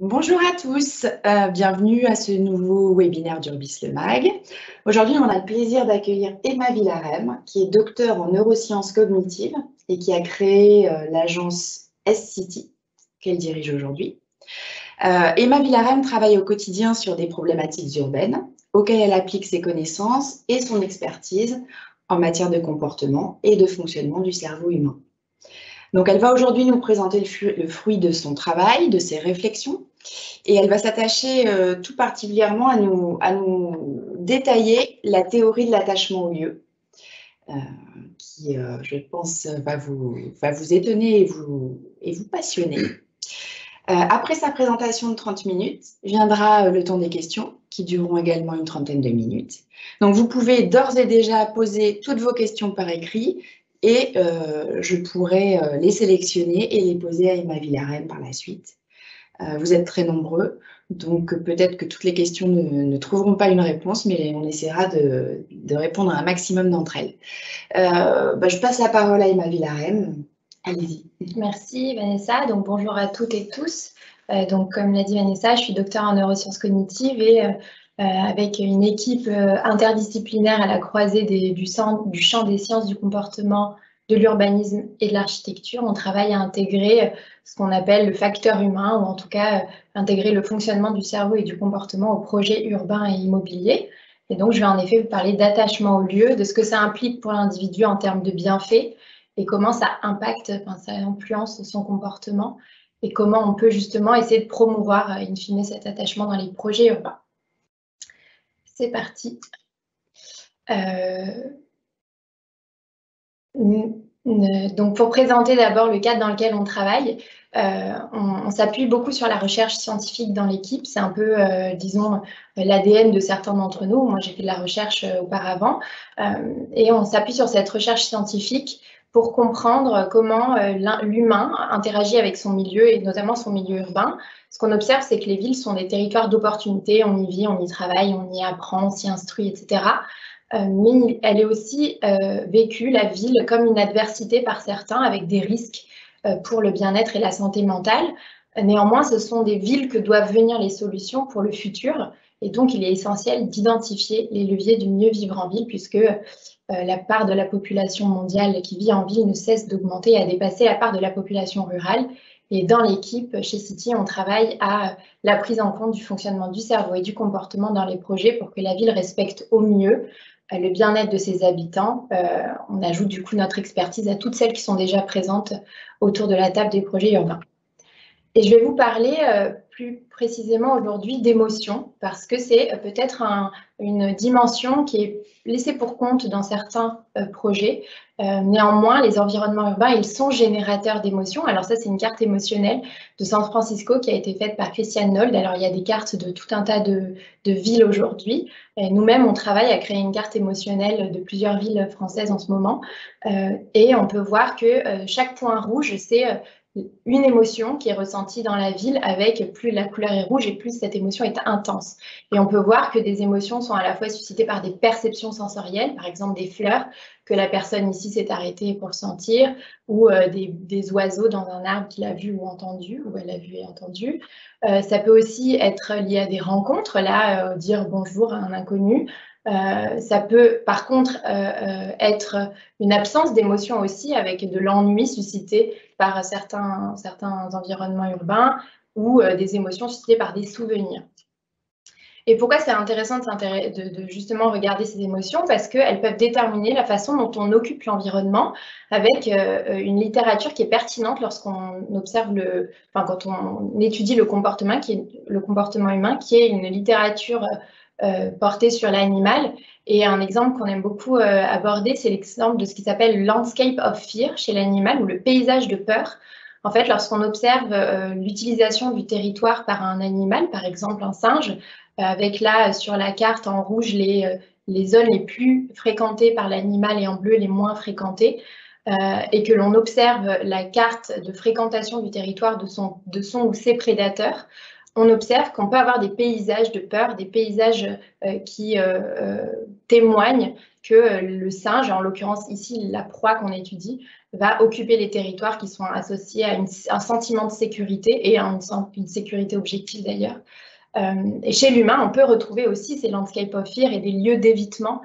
Bonjour à tous, bienvenue à ce nouveau webinaire d'Urbis Le Mag. Aujourd'hui, on a le plaisir d'accueillir Emma Villarem, qui est docteure en neurosciences cognitives et qui a créé l'agence S-City, qu'elle dirige aujourd'hui. Emma Villarem travaille au quotidien sur des problématiques urbaines auxquelles elle applique ses connaissances et son expertise en matière de comportement et de fonctionnement du cerveau humain. Donc, elle va aujourd'hui nous présenter le fruit de son travail, de ses réflexions, et elle va s'attacher tout particulièrement à nous détailler la théorie de l'attachement au lieu, qui, je pense, va vous étonner et vous passionner. Après sa présentation de 30 minutes, viendra le temps des questions, qui dureront également une trentaine de minutes. Donc, vous pouvez d'ores et déjà poser toutes vos questions par écrit, et je pourrai les sélectionner et les poser à Emma Villarem par la suite. Vous êtes très nombreux, donc peut-être que toutes les questions ne trouveront pas une réponse, mais on essaiera de répondre à un maximum d'entre elles. Je passe la parole à Emma Villarem. Allez-y. Merci Vanessa, donc bonjour à toutes et tous. Donc comme l'a dit Vanessa, je suis docteure en neurosciences cognitives et avec une équipe interdisciplinaire à la croisée du champ des sciences du comportement, de l'urbanisme et de l'architecture, on travaille à intégrer ce qu'on appelle le facteur humain, ou en tout cas intégrer le fonctionnement du cerveau et du comportement au projet urbain et immobilier. Et donc je vais en effet vous parler d'attachement au lieu, de ce que ça implique pour l'individu en termes de bienfaits, et comment ça impacte, ça influence son comportement, et comment on peut justement essayer de promouvoir in fine cet attachement dans les projets urbains. C'est parti. Donc pour présenter d'abord le cadre dans lequel on travaille, on s'appuie beaucoup sur la recherche scientifique dans l'équipe. C'est un peu, disons, l'ADN de certains d'entre nous. Moi, j'ai fait de la recherche auparavant. Et on s'appuie sur cette recherche scientifique pour comprendre comment l'humain interagit avec son milieu, et notamment son milieu urbain. Ce qu'on observe, c'est que les villes sont des territoires d'opportunités. On y vit, on y travaille, on y apprend, on s'y instruit, etc. Mais elle est aussi vécue, la ville, comme une adversité par certains, avec des risques pour le bien-être et la santé mentale. Néanmoins, ce sont des villes que doivent venir les solutions pour le futur. Et donc, il est essentiel d'identifier les leviers du mieux vivre en ville, puisque la part de la population mondiale qui vit en ville ne cesse d'augmenter et a dépassé la part de la population rurale. Et dans l'équipe, chez City, on travaille à la prise en compte du fonctionnement du cerveau et du comportement dans les projets pour que la ville respecte au mieux le bien-être de ses habitants. On ajoute du coup notre expertise à toutes celles qui sont déjà présentes autour de la table des projets urbains. Et je vais vous parler plus précisément aujourd'hui d'émotion, parce que c'est peut-être une dimension qui est laissée pour compte dans certains projets. Néanmoins, les environnements urbains, ils sont générateurs d'émotions. Alors ça, c'est une carte émotionnelle de San Francisco qui a été faite par Christian Nold. Alors il y a des cartes de tout un tas de villes aujourd'hui. Nous-mêmes, on travaille à créer une carte émotionnelle de plusieurs villes françaises en ce moment. Et on peut voir que chaque point rouge, c'est une émotion qui est ressentie dans la ville, avec plus la couleur est rouge et plus cette émotion est intense. Et on peut voir que des émotions sont à la fois suscitées par des perceptions sensorielles, par exemple des fleurs que la personne ici s'est arrêtée pour sentir, ou des oiseaux dans un arbre qu'il a vu ou entendu, ou elle a vu et entendu. Ça peut aussi être lié à des rencontres, là, dire bonjour à un inconnu. Ça peut par contre être une absence d'émotion aussi, avec de l'ennui suscité par certains environnements urbains, ou des émotions suscitées par des souvenirs. Et pourquoi c'est intéressant de justement regarder ces émotions? Parce qu'elles peuvent déterminer la façon dont on occupe l'environnement, avec une littérature qui est pertinente lorsqu'on observe quand on étudie le comportement humain, qui est une littérature portée sur l'animal. Et un exemple qu'on aime beaucoup aborder, c'est l'exemple de ce qui s'appelle le landscape of fear chez l'animal, ou le paysage de peur. En fait, lorsqu'on observe l'utilisation du territoire par un animal, par exemple un singe, avec là sur la carte en rouge les zones les plus fréquentées par l'animal et en bleu les moins fréquentées, et que l'on observe la carte de fréquentation du territoire de son ou ses prédateurs, on observe qu'on peut avoir des paysages de peur, des paysages qui témoignent que le singe, en l'occurrence ici la proie qu'on étudie, va occuper les territoires qui sont associés à un sentiment de sécurité et à une sécurité objective d'ailleurs. Et chez l'humain, on peut retrouver aussi ces landscapes of fear et des lieux d'évitement,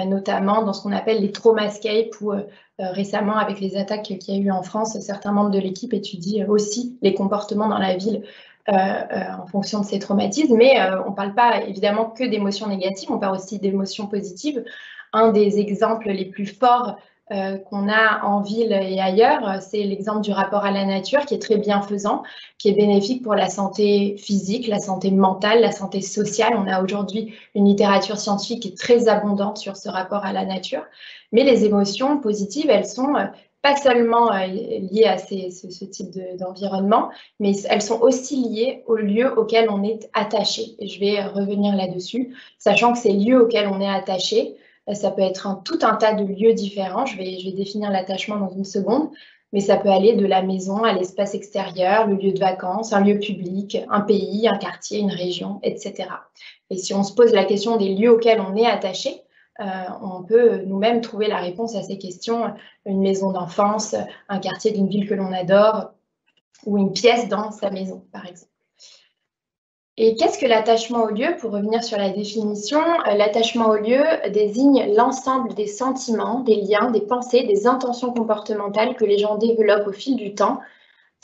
notamment dans ce qu'on appelle les traumascapes, où récemment, avec les attaques qu'il y a eu en France, certains membres de l'équipe étudient aussi les comportements dans la ville en fonction de ces traumatismes. Mais on ne parle pas évidemment que d'émotions négatives, on parle aussi d'émotions positives. Un des exemples les plus forts qu'on a en ville et ailleurs, c'est l'exemple du rapport à la nature qui est très bienfaisant, qui est bénéfique pour la santé physique, la santé mentale, la santé sociale. On a aujourd'hui une littérature scientifique qui est très abondante sur ce rapport à la nature. Mais les émotions positives, elles sont pas seulement liées à ce type d'environnement, mais elles sont aussi liées aux lieux auxquels on est attaché. Et je vais revenir là-dessus, sachant que ces lieux auxquels on est attaché, ça peut être tout un tas de lieux différents. Je vais définir l'attachement dans une seconde, mais ça peut aller de la maison à l'espace extérieur, le lieu de vacances, un lieu public, un pays, un quartier, une région, etc. Et si on se pose la question des lieux auxquels on est attaché, on peut nous-mêmes trouver la réponse à ces questions. Une maison d'enfance, un quartier d'une ville que l'on adore, ou une pièce dans sa maison, par exemple. Et qu'est-ce que l'attachement au lieu? Pour revenir sur la définition, l'attachement au lieu désigne l'ensemble des sentiments, des liens, des pensées, des intentions comportementales que les gens développent au fil du temps,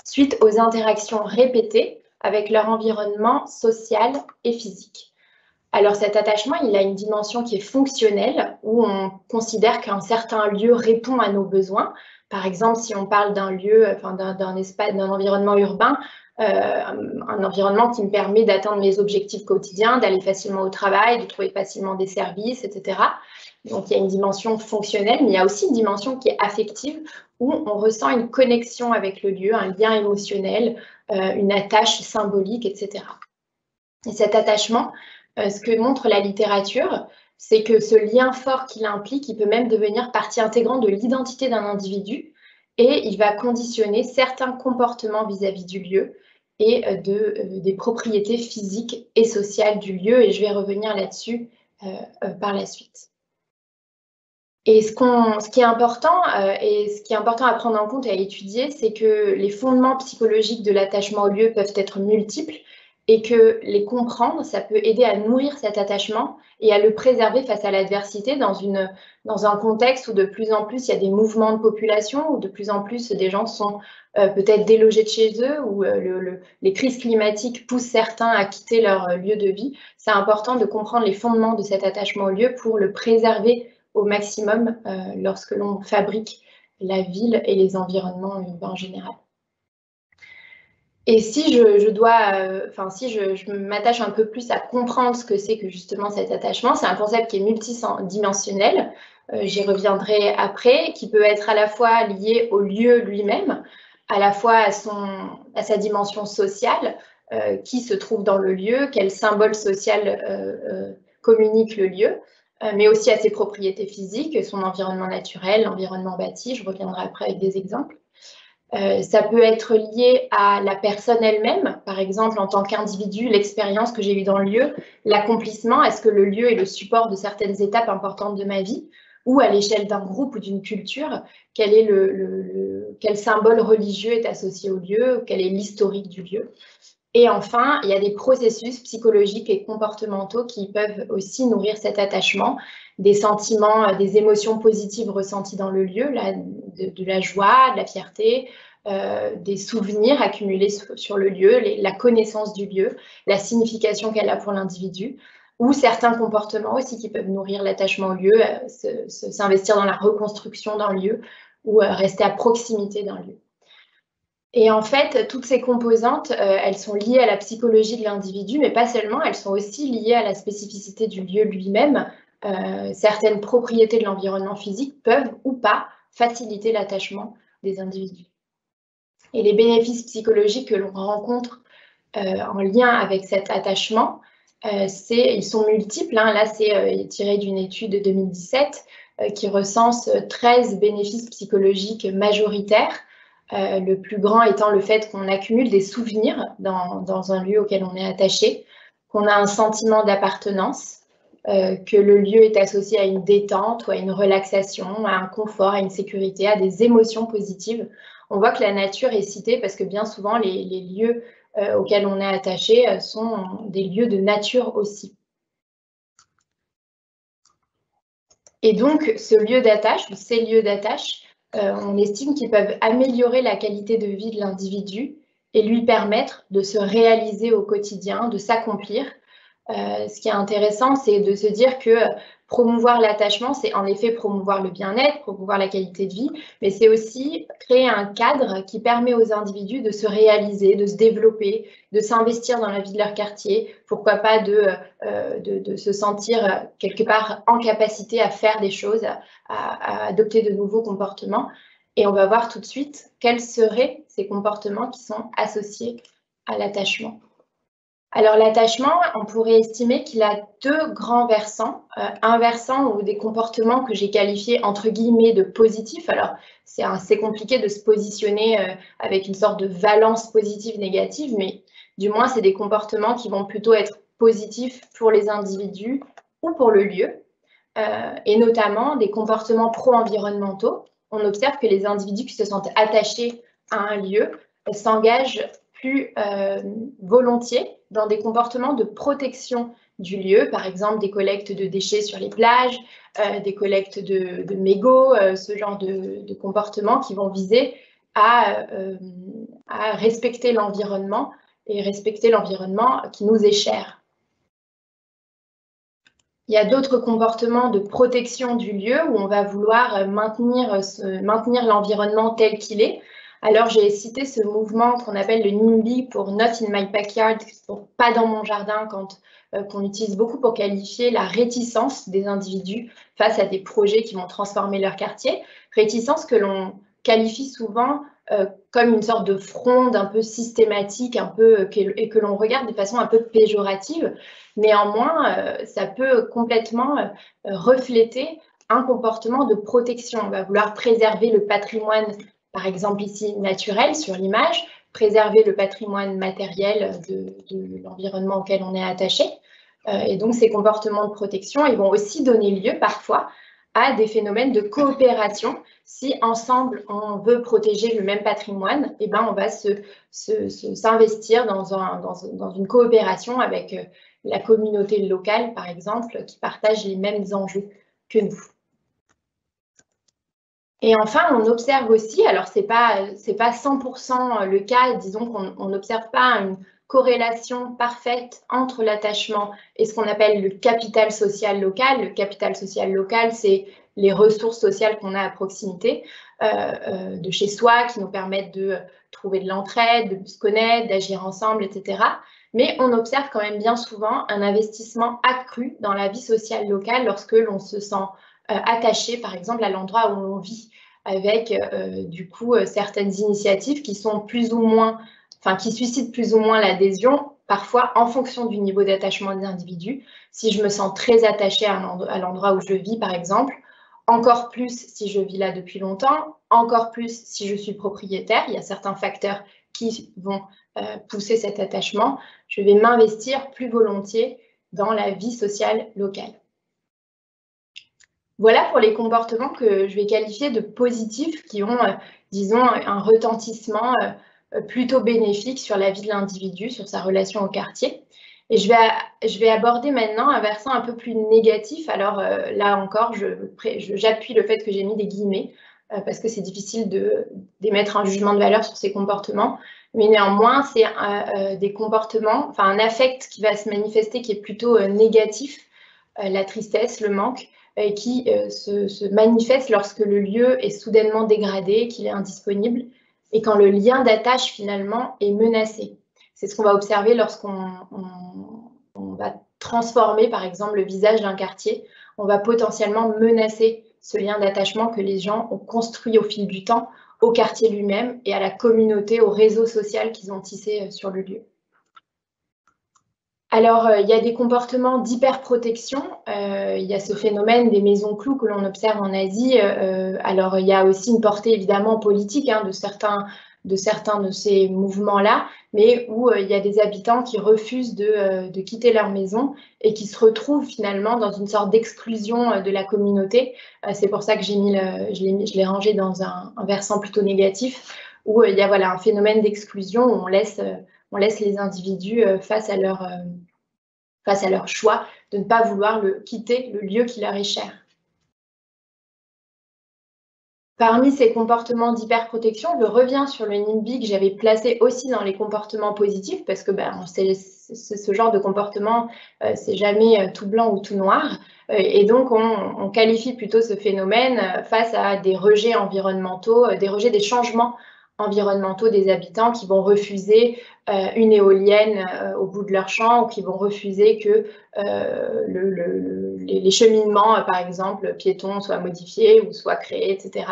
suite aux interactions répétées avec leur environnement social et physique. Alors cet attachement, il a une dimension qui est fonctionnelle, où on considère qu'un certain lieu répond à nos besoins. Par exemple, si on parle d'un lieu, d'un espace, d'un environnement urbain, un environnement qui me permet d'atteindre mes objectifs quotidiens, d'aller facilement au travail, de trouver facilement des services, etc. Donc il y a une dimension fonctionnelle, mais il y a aussi une dimension qui est affective, où on ressent une connexion avec le lieu, un lien émotionnel, une attache symbolique, etc. Et cet attachement, ce que montre la littérature, c'est que ce lien fort qu'il implique, il peut même devenir partie intégrante de l'identité d'un individu et il va conditionner certains comportements vis-à-vis du lieu et des propriétés physiques et sociales du lieu. Et je vais revenir là-dessus par la suite. Et ce qui est important à prendre en compte et à étudier, c'est que les fondements psychologiques de l'attachement au lieu peuvent être multiples et que les comprendre, ça peut aider à nourrir cet attachement et à le préserver face à l'adversité dans un contexte où de plus en plus il y a des mouvements de population, où de plus en plus des gens sont peut-être délogés de chez eux, où les crises climatiques poussent certains à quitter leur lieu de vie. C'est important de comprendre les fondements de cet attachement au lieu pour le préserver au maximum lorsque l'on fabrique la ville et les environnements urbains en général. Et si je m'attache un peu plus à comprendre ce que c'est que justement cet attachement, c'est un concept qui est multidimensionnel, j'y reviendrai après, qui peut être à la fois lié au lieu lui-même, à la fois à sa dimension sociale, qui se trouve dans le lieu, quel symbole social communique le lieu, mais aussi à ses propriétés physiques, son environnement naturel, l'environnement bâti, je reviendrai après avec des exemples. Ça peut être lié à la personne elle-même, par exemple en tant qu'individu, l'expérience que j'ai eue dans le lieu, l'accomplissement, est-ce que le lieu est le support de certaines étapes importantes de ma vie, ou à l'échelle d'un groupe ou d'une culture, quel symbole religieux est associé au lieu, quel est l'historique du lieu. Et enfin, il y a des processus psychologiques et comportementaux qui peuvent aussi nourrir cet attachement, des sentiments, des émotions positives ressenties dans le lieu, de la joie, de la fierté, des souvenirs accumulés sur le lieu, la connaissance du lieu, la signification qu'elle a pour l'individu, ou certains comportements aussi qui peuvent nourrir l'attachement au lieu, s'investir dans la reconstruction d'un lieu ou rester à proximité d'un lieu. Et en fait, toutes ces composantes, elles sont liées à la psychologie de l'individu, mais pas seulement, elles sont aussi liées à la spécificité du lieu lui-même. Certaines propriétés de l'environnement physique peuvent ou pas faciliter l'attachement des individus. Et les bénéfices psychologiques que l'on rencontre en lien avec cet attachement, ils sont multiples. Hein. Là, c'est tiré d'une étude de 2017 qui recense 13 bénéfices psychologiques majoritaires. Le plus grand étant le fait qu'on accumule des souvenirs dans un lieu auquel on est attaché, qu'on a un sentiment d'appartenance, que le lieu est associé à une détente ou à une relaxation, à un confort, à une sécurité, à des émotions positives. On voit que la nature est citée parce que bien souvent, les lieux auxquels on est attaché sont des lieux de nature aussi. Et donc, ce lieu d'attache, ou ces lieux d'attache, on estime qu'ils peuvent améliorer la qualité de vie de l'individu et lui permettre de se réaliser au quotidien, de s'accomplir. Ce qui est intéressant, c'est de se dire que promouvoir l'attachement, c'est en effet promouvoir le bien-être, promouvoir la qualité de vie, mais c'est aussi créer un cadre qui permet aux individus de se réaliser, de se développer, de s'investir dans la vie de leur quartier, pourquoi pas de se sentir quelque part en capacité à faire des choses, à adopter de nouveaux comportements. Et on va voir tout de suite quels seraient ces comportements qui sont associés à l'attachement. Alors l'attachement, on pourrait estimer qu'il a deux grands versants. Un versant ou des comportements que j'ai qualifiés entre guillemets de positifs. Alors c'est assez compliqué de se positionner avec une sorte de valence positive-négative, mais du moins c'est des comportements qui vont plutôt être positifs pour les individus ou pour le lieu. Et notamment des comportements pro-environnementaux. On observe que les individus qui se sentent attachés à un lieu s'engagent plus volontiers dans des comportements de protection du lieu, par exemple des collectes de déchets sur les plages, des collectes de mégots, ce genre de comportements qui vont viser à respecter l'environnement et respecter l'environnement qui nous est cher. Il y a d'autres comportements de protection du lieu où on va vouloir maintenir l'environnement tel qu'il est. Alors, j'ai cité ce mouvement qu'on appelle le NIMBY pour Not in my backyard, pour pas dans mon jardin, qu'on utilise beaucoup pour qualifier la réticence des individus face à des projets qui vont transformer leur quartier. Réticence que l'on qualifie souvent comme une sorte de fronde un peu systématique, et que l'on regarde de façon un peu péjorative. Néanmoins, ça peut complètement refléter un comportement de protection. On va vouloir préserver le patrimoine, par exemple ici naturel sur l'image, préserver le patrimoine matériel de l'environnement auquel on est attaché. Et donc ces comportements de protection, ils vont aussi donner lieu parfois à des phénomènes de coopération. Si ensemble on veut protéger le même patrimoine, eh ben, on va s'investir dans une coopération avec la communauté locale, par exemple, qui partage les mêmes enjeux que nous. Et enfin, on observe aussi, alors c'est pas 100% le cas, disons qu'on n'observe pas une corrélation parfaite entre l'attachement et ce qu'on appelle le capital social local. Le capital social local, c'est les ressources sociales qu'on a à proximité de chez soi, qui nous permettent de trouver de l'entraide, de se connaître, d'agir ensemble, etc. Mais on observe quand même bien souvent un investissement accru dans la vie sociale locale lorsque l'on se sent attaché, par exemple, à l'endroit où on vit, avec du coup certaines initiatives qui sont plus ou moins, qui suscitent plus ou moins l'adhésion, parfois en fonction du niveau d'attachement des individus. Si je me sens très attachée à l'endroit où je vis, par exemple, encore plus si je vis là depuis longtemps, encore plus si je suis propriétaire. Il y a certains facteurs qui vont pousser cet attachement. Je vais m'investir plus volontiers dans la vie sociale locale. Voilà pour les comportements que je vais qualifier de positifs, qui ont, disons, un retentissement plutôt bénéfique sur la vie de l'individu, sur sa relation au quartier. Et je vais aborder maintenant un versant un peu plus négatif. Alors là encore, j'appuie le fait que j'ai mis des guillemets, parce que c'est difficile d'émettre un jugement de valeur sur ces comportements. Mais néanmoins, c'est des comportements, un affect qui va se manifester qui est plutôt négatif, la tristesse, le manque, qui se manifeste lorsque le lieu est soudainement dégradé, qu'il est indisponible, et quand le lien d'attache finalement est menacé. C'est ce qu'on va observer lorsqu'on va transformer par exemple le visage d'un quartier. On va potentiellement menacer ce lien d'attachement que les gens ont construit au fil du temps au quartier lui-même et à la communauté, au réseau social qu'ils ont tissé sur le lieu. Alors, il y a des comportements d'hyperprotection. Il y a ce phénomène des maisons clous que l'on observe en Asie. Alors, il y a aussi une portée évidemment politique de certains certains de ces mouvements-là, mais où il y a des habitants qui refusent de quitter leur maison et qui se retrouvent finalement dans une sorte d'exclusion de la communauté. C'est pour ça que je l'ai rangé dans un versant plutôt négatif, où il y a voilà, un phénomène d'exclusion où on laisse les individus face à leur choix de ne pas vouloir quitter le lieu qui leur est cher. Parmi ces comportements d'hyperprotection, je reviens sur le NIMBY que j'avais placé aussi dans les comportements positifs, parce que ce genre de comportement, c'est jamais tout blanc ou tout noir. Et donc, on qualifie plutôt ce phénomène face à des rejets environnementaux, des rejets des changements environnementaux des habitants qui vont refuser une éolienne au bout de leur champ, ou qui vont refuser que les cheminements, par exemple, piétons, soient modifiés ou soient créés, etc.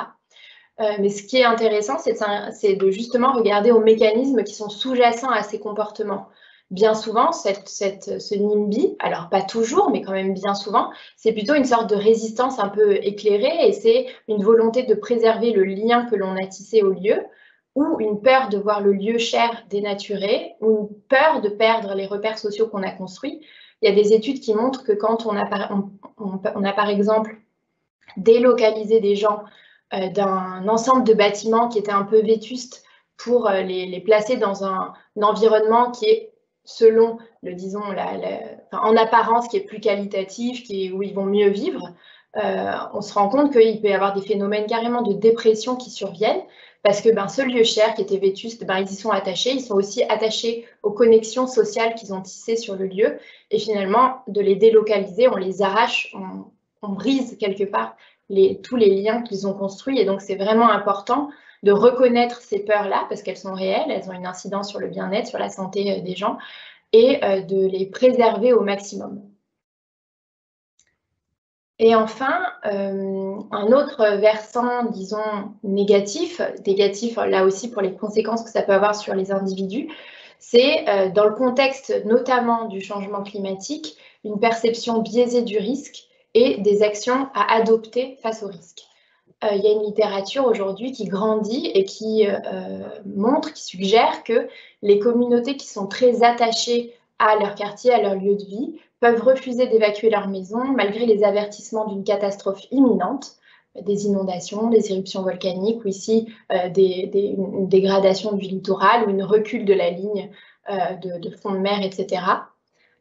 Mais ce qui est intéressant, c'est de justement regarder aux mécanismes qui sont sous-jacents à ces comportements. Bien souvent, ce NIMBY, alors pas toujours, mais quand même bien souvent, c'est plutôt une sorte de résistance un peu éclairée, et c'est une volonté de préserver le lien que l'on a tissé au lieu, ou une peur de voir le lieu cher dénaturé, ou une peur de perdre les repères sociaux qu'on a construits. Il y a des études qui montrent que quand on a par exemple délocalisé des gens d'un ensemble de bâtiments qui étaient un peu vétustes pour les placer dans un environnement qui est, selon, en apparence, qui est plus qualitatif, où ils vont mieux vivre, on se rend compte qu'il peut y avoir des phénomènes carrément de dépression qui surviennent, parce que ce lieu cher qui était vétuste, ils y sont attachés. Ils sont aussi attachés aux connexions sociales qu'ils ont tissées sur le lieu. Et finalement, de les délocaliser, on les arrache, on brise quelque part tous les liens qu'ils ont construits. Et donc, c'est vraiment important de reconnaître ces peurs-là, parce qu'elles sont réelles, elles ont une incidence sur le bien-être, sur la santé des gens, et de les préserver au maximum. Et enfin, un autre versant, disons, négatif là aussi pour les conséquences que ça peut avoir sur les individus, c'est dans le contexte notamment du changement climatique, une perception biaisée du risque et des actions à adopter face au risque. Il y a une littérature aujourd'hui qui grandit et qui qui suggère que les communautés qui sont très attachées à leur quartier, à leur lieu de vie, peuvent refuser d'évacuer leur maison malgré les avertissements d'une catastrophe imminente, des inondations, des éruptions volcaniques, ou ici une dégradation du littoral ou une recul de la ligne de fond de mer, etc.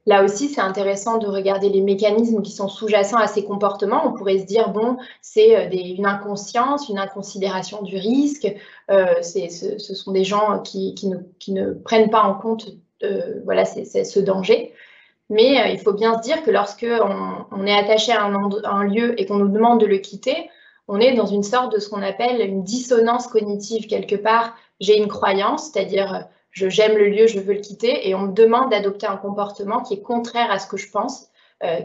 Là aussi, c'est intéressant de regarder les mécanismes qui sont sous-jacents à ces comportements. On pourrait se dire, bon, c'est une inconscience, une inconsidération du risque. Ce sont des gens qui ne prennent pas en compte ce danger. Mais il faut bien se dire que lorsque on est attaché à un lieu et qu'on nous demande de le quitter, on est dans une sorte de ce qu'on appelle une dissonance cognitive. Quelque part, j'ai une croyance, c'est-à-dire j'aime le lieu, je veux le quitter, et on me demande d'adopter un comportement qui est contraire à ce que je pense,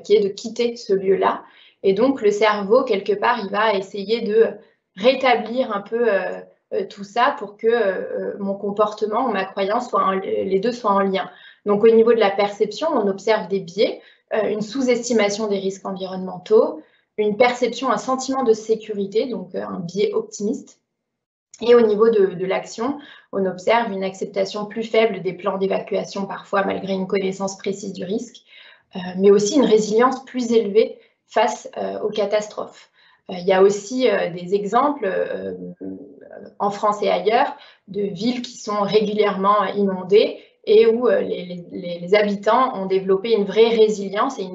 qui est de quitter ce lieu-là. Et donc, le cerveau, quelque part, il va essayer de rétablir un peu tout ça pour que mon comportement ou ma croyance, les deux soient en lien. Donc, au niveau de la perception, on observe des biais, une sous-estimation des risques environnementaux, une perception, un sentiment de sécurité, donc un biais optimiste. Et au niveau de l'action, on observe une acceptation plus faible des plans d'évacuation, parfois malgré une connaissance précise du risque, mais aussi une résilience plus élevée face aux catastrophes. Il y a aussi des exemples en France et ailleurs de villes qui sont régulièrement inondées et où les habitants ont développé une vraie résilience et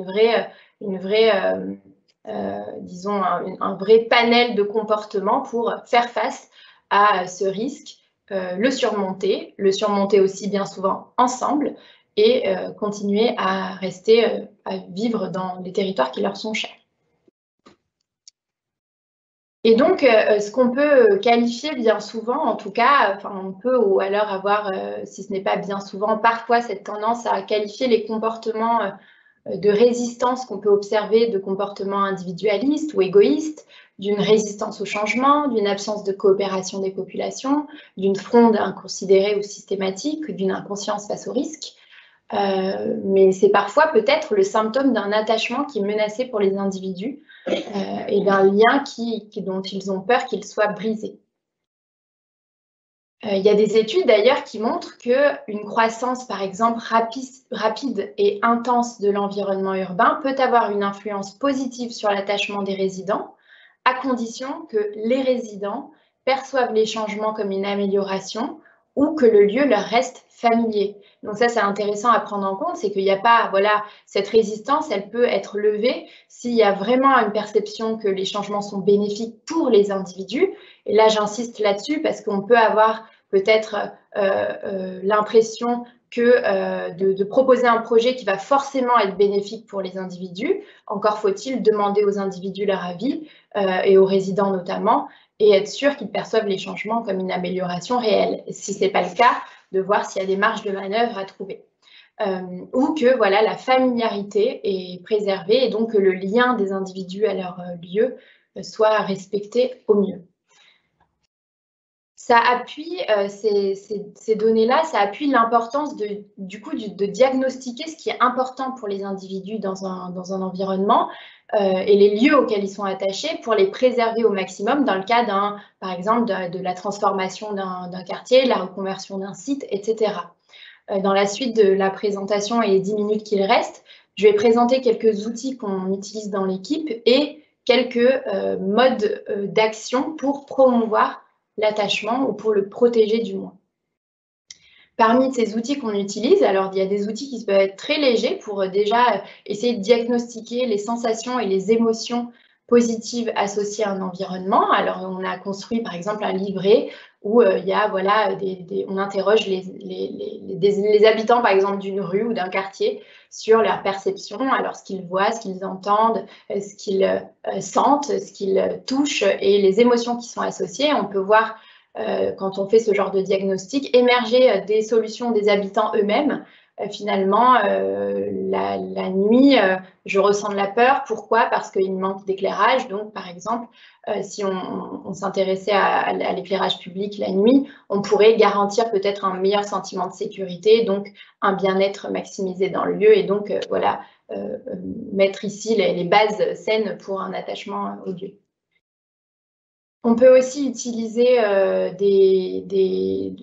disons, un vrai panel de comportements pour faire face à ce risque, le surmonter aussi bien souvent ensemble et continuer à vivre dans les territoires qui leur sont chers. Et donc, ce qu'on peut qualifier bien souvent, en tout cas, on peut ou alors avoir, si ce n'est pas bien souvent, parfois cette tendance à qualifier les comportements de résistance qu'on peut observer de comportements individualistes ou égoïstes, d'une résistance au changement, d'une absence de coopération des populations, d'une fronde inconsidérée ou systématique, d'une inconscience face au risque. Mais c'est parfois peut-être le symptôme d'un attachement qui est menacé pour les individus et d'un lien dont ils ont peur qu'il soit brisé. Il y a des études d'ailleurs qui montrent qu'une croissance, par exemple, rapide et intense de l'environnement urbain peut avoir une influence positive sur l'attachement des résidents, à condition que les résidents perçoivent les changements comme une amélioration ou que le lieu leur reste familier. Donc ça, c'est intéressant à prendre en compte, c'est qu'il n'y a pas, voilà, cette résistance, elle peut être levée s'il y a vraiment une perception que les changements sont bénéfiques pour les individus. Et là, j'insiste là-dessus parce qu'on peut avoir peut-être l'impression que de proposer un projet qui va forcément être bénéfique pour les individus. Encore faut-il demander aux individus leur avis et aux résidents notamment, et être sûr qu'ils perçoivent les changements comme une amélioration réelle. Et si ce n'est pas le cas, de voir s'il y a des marges de manœuvre à trouver. Ou que voilà, la familiarité est préservée et donc que le lien des individus à leur lieu soit respecté au mieux. Ça appuie, ces données-là, ça appuie l'importance de diagnostiquer ce qui est important pour les individus dans un environnement et les lieux auxquels ils sont attachés pour les préserver au maximum dans le cas, par exemple, de la transformation d'un quartier, la reconversion d'un site, etc. Dans la suite de la présentation et les 10 minutes qu'il reste, je vais présenter quelques outils qu'on utilise dans l'équipe et quelques modes d'action pour promouvoir l'attachement ou pour le protéger du moins. Parmi ces outils qu'on utilise, alors il y a des outils qui peuvent être très légers pour déjà essayer de diagnostiquer les sensations et les émotions positives associées à un environnement. Alors on a construit par exemple un livret où il y a, voilà, on interroge les habitants par exemple d'une rue ou d'un quartier sur leur perception, alors ce qu'ils voient, ce qu'ils entendent, ce qu'ils sentent, ce qu'ils touchent et les émotions qui sont associées. On peut voir quand on fait ce genre de diagnostic, émerger des solutions des habitants eux-mêmes. Finalement, la nuit, je ressens de la peur. Pourquoi? Parce qu'il manque d'éclairage. Donc, par exemple, si on s'intéressait à l'éclairage public la nuit, on pourrait garantir peut-être un meilleur sentiment de sécurité, donc un bien-être maximisé dans le lieu et donc, voilà, mettre ici les bases saines pour un attachement au lieu. On peut aussi utiliser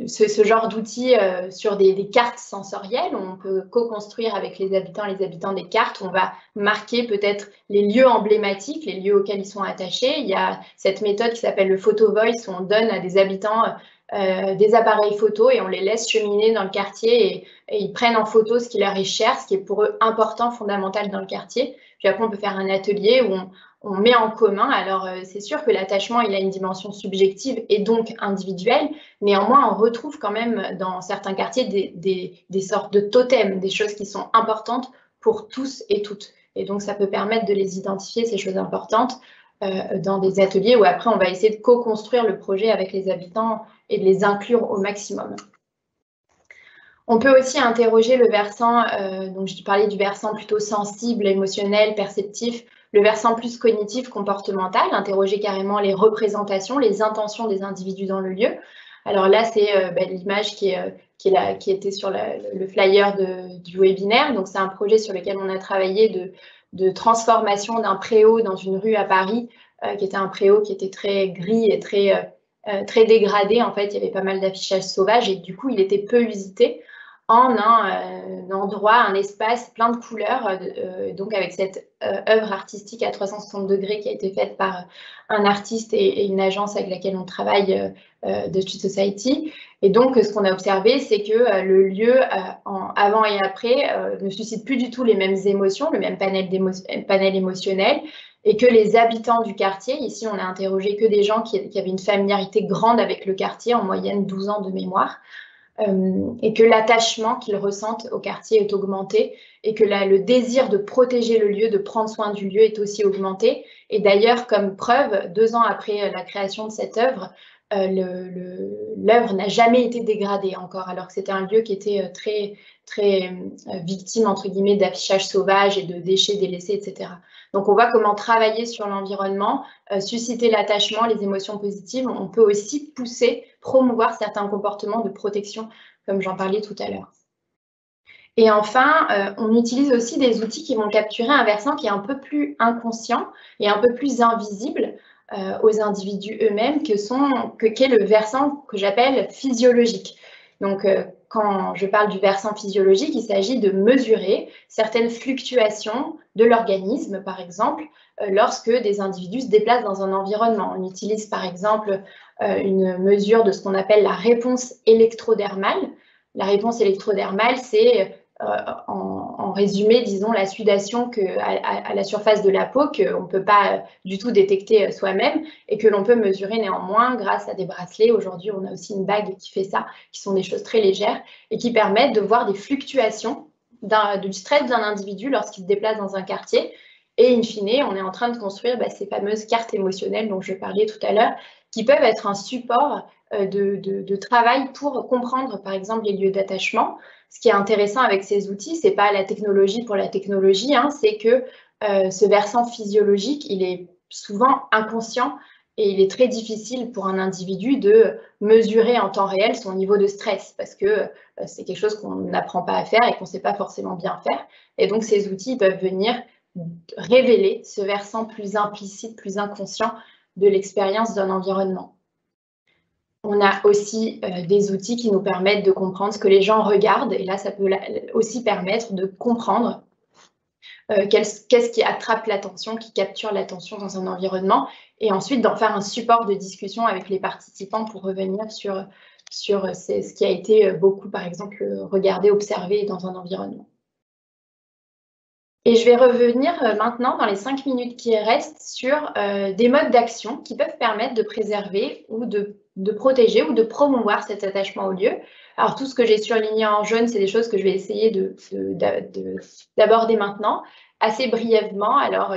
ce genre d'outils sur des cartes sensorielles. On peut co-construire avec les habitants des cartes. On va marquer peut-être les lieux emblématiques, les lieux auxquels ils sont attachés. Il y a cette méthode qui s'appelle le photo voice où on donne à des habitants des appareils photo et on les laisse cheminer dans le quartier et ils prennent en photo ce qui leur est cher, ce qui est pour eux important, fondamental dans le quartier. Puis après, on peut faire un atelier où on met en commun. Alors, c'est sûr que l'attachement, il a une dimension subjective et donc individuelle. Néanmoins, on retrouve quand même dans certains quartiers des sortes de totems, des choses qui sont importantes pour tous et toutes. Et donc, ça peut permettre de les identifier, ces choses importantes, dans des ateliers où après, on va essayer de co-construire le projet avec les habitants et de les inclure au maximum. On peut aussi interroger le versant, donc je parlais du versant plutôt sensible, émotionnel, perceptif, le versant plus cognitif, comportemental, interroger carrément les représentations, les intentions des individus dans le lieu. Alors là, c'est l'image qui était sur le flyer du webinaire. Donc, c'est un projet sur lequel on a travaillé de transformation d'un préau dans une rue à Paris, qui était un préau qui était très gris et très dégradé. En fait, il y avait pas mal d'affichage sauvage et du coup, il était peu usité en un endroit, un espace plein de couleurs, donc avec cette œuvre artistique à 360 degrés qui a été faite par un artiste et une agence avec laquelle on travaille de Street Society. Et donc, ce qu'on a observé, c'est que le lieu, avant et après, ne suscite plus du tout les mêmes émotions, le même panel émotionnel, et que les habitants du quartier, ici on a interrogé que des gens qui avaient une familiarité grande avec le quartier, en moyenne 12 ans de mémoire, et que l'attachement qu'ils ressentent au quartier est augmenté et que le désir de protéger le lieu, de prendre soin du lieu est aussi augmenté. Et d'ailleurs, comme preuve, 2 ans après la création de cette œuvre, l'œuvre n'a jamais été dégradée encore, alors que c'était un lieu qui était très victime, entre guillemets, d'affichage sauvage et de déchets délaissés, etc. Donc, on voit comment travailler sur l'environnement, susciter l'attachement, les émotions positives. On peut aussi promouvoir certains comportements de protection, comme j'en parlais tout à l'heure. Et enfin, on utilise aussi des outils qui vont capturer un versant qui est un peu plus inconscient et un peu plus invisible. aux individus eux-mêmes, qu'est le versant que j'appelle physiologique. Donc, quand je parle du versant physiologique, il s'agit de mesurer certaines fluctuations de l'organisme, par exemple, lorsque des individus se déplacent dans un environnement. On utilise, par exemple, une mesure de ce qu'on appelle la réponse électrodermale. La réponse électrodermale, c'est en résumé, disons, la sudation à la surface de la peau qu'on ne peut pas du tout détecter soi-même et que l'on peut mesurer néanmoins grâce à des bracelets. Aujourd'hui, on a aussi une bague qui fait ça, qui sont des choses très légères et qui permettent de voir des fluctuations du stress d'un individu lorsqu'il se déplace dans un quartier. Et in fine, on est en train de construire ces fameuses cartes émotionnelles dont je parlais tout à l'heure, qui peuvent être un support de travail pour comprendre, par exemple, les lieux d'attachement. Ce qui est intéressant avec ces outils, ce n'est pas la technologie pour la technologie, hein, c'est que ce versant physiologique, il est souvent inconscient et il est très difficile pour un individu de mesurer en temps réel son niveau de stress parce que c'est quelque chose qu'on n'apprend pas à faire et qu'on ne sait pas forcément bien faire. Et donc, ces outils peuvent venir révéler ce versant plus implicite, plus inconscient de l'expérience d'un environnement. On a aussi des outils qui nous permettent de comprendre ce que les gens regardent. Et là, ça peut aussi permettre de comprendre qu'est-ce qui attrape l'attention, qui capture l'attention dans un environnement. Et ensuite, d'en faire un support de discussion avec les participants pour revenir sur ce qui a été beaucoup, par exemple, regardé, observé dans un environnement. Et je vais revenir maintenant, dans les 5 minutes qui restent, sur des modes d'action qui peuvent permettre de préserver ou de protéger ou de promouvoir cet attachement au lieu. Alors, tout ce que j'ai surligné en jaune, c'est des choses que je vais essayer d'aborder maintenant, assez brièvement. Alors,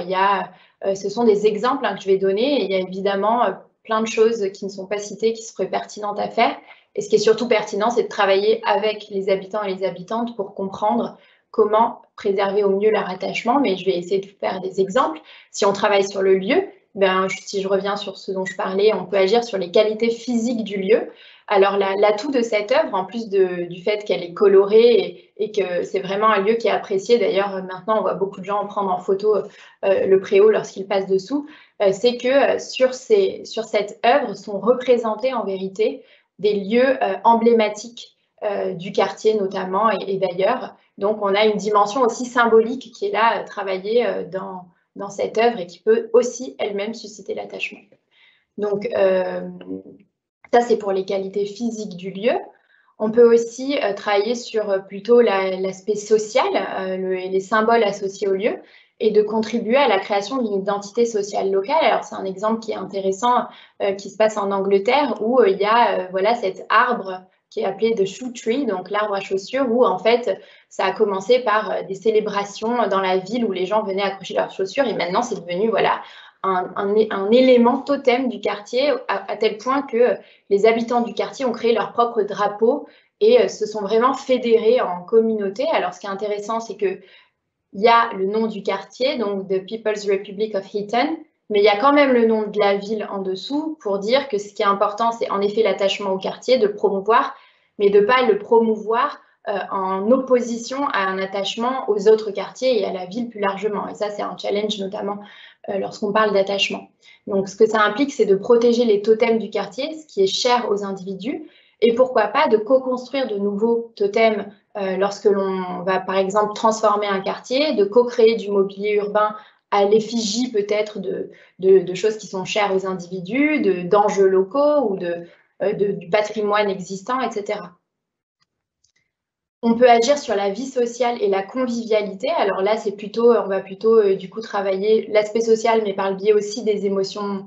ce sont des exemples que je vais donner, et il y a évidemment plein de choses qui ne sont pas citées, qui seraient pertinentes à faire. Et ce qui est surtout pertinent, c'est de travailler avec les habitants et les habitantes pour comprendre comment préserver au mieux leur attachement, mais je vais essayer de vous faire des exemples. Si on travaille sur le lieu, si je reviens sur ce dont je parlais, on peut agir sur les qualités physiques du lieu. Alors, l'atout de cette œuvre, en plus du fait qu'elle est colorée et que c'est vraiment un lieu qui est apprécié, d'ailleurs, maintenant, on voit beaucoup de gens prendre en photo le préau lorsqu'ils passent dessous, c'est que sur cette œuvre sont représentés en vérité des lieux emblématiques du quartier notamment et d'ailleurs. Donc, on a une dimension aussi symbolique qui est là, travaillée dans cette œuvre et qui peut aussi elle-même susciter l'attachement. Donc, ça, c'est pour les qualités physiques du lieu. On peut aussi travailler sur plutôt l'aspect social, les symboles associés au lieu, et de contribuer à la création d'une identité sociale locale. Alors, c'est un exemple qui est intéressant, qui se passe en Angleterre, où il y a cet arbre qui est appelé the shoe tree, donc l'arbre à chaussures, où en fait, ça a commencé par des célébrations dans la ville où les gens venaient accrocher leurs chaussures, et maintenant, c'est devenu un élément totem du quartier, à tel point que les habitants du quartier ont créé leur propre drapeau et se sont vraiment fédérés en communauté. Alors, ce qui est intéressant, c'est qu'il y a le nom du quartier, donc The People's Republic of Heaton, mais il y a quand même le nom de la ville en dessous pour dire que ce qui est important, c'est en effet l'attachement au quartier, de le promouvoir, mais de ne pas le promouvoir en opposition à un attachement aux autres quartiers et à la ville plus largement. Et ça, c'est un challenge notamment lorsqu'on parle d'attachement. Donc, ce que ça implique, c'est de protéger les totems du quartier, ce qui est cher aux individus, et pourquoi pas de co-construire de nouveaux totems lorsque l'on va, par exemple, transformer un quartier, de co-créer du mobilier urbain à l'effigie peut-être de choses qui sont chères aux individus, d'enjeux locaux ou du patrimoine existant, etc. On peut agir sur la vie sociale et la convivialité. Alors là, on va plutôt du coup travailler l'aspect social, mais par le biais aussi des émotions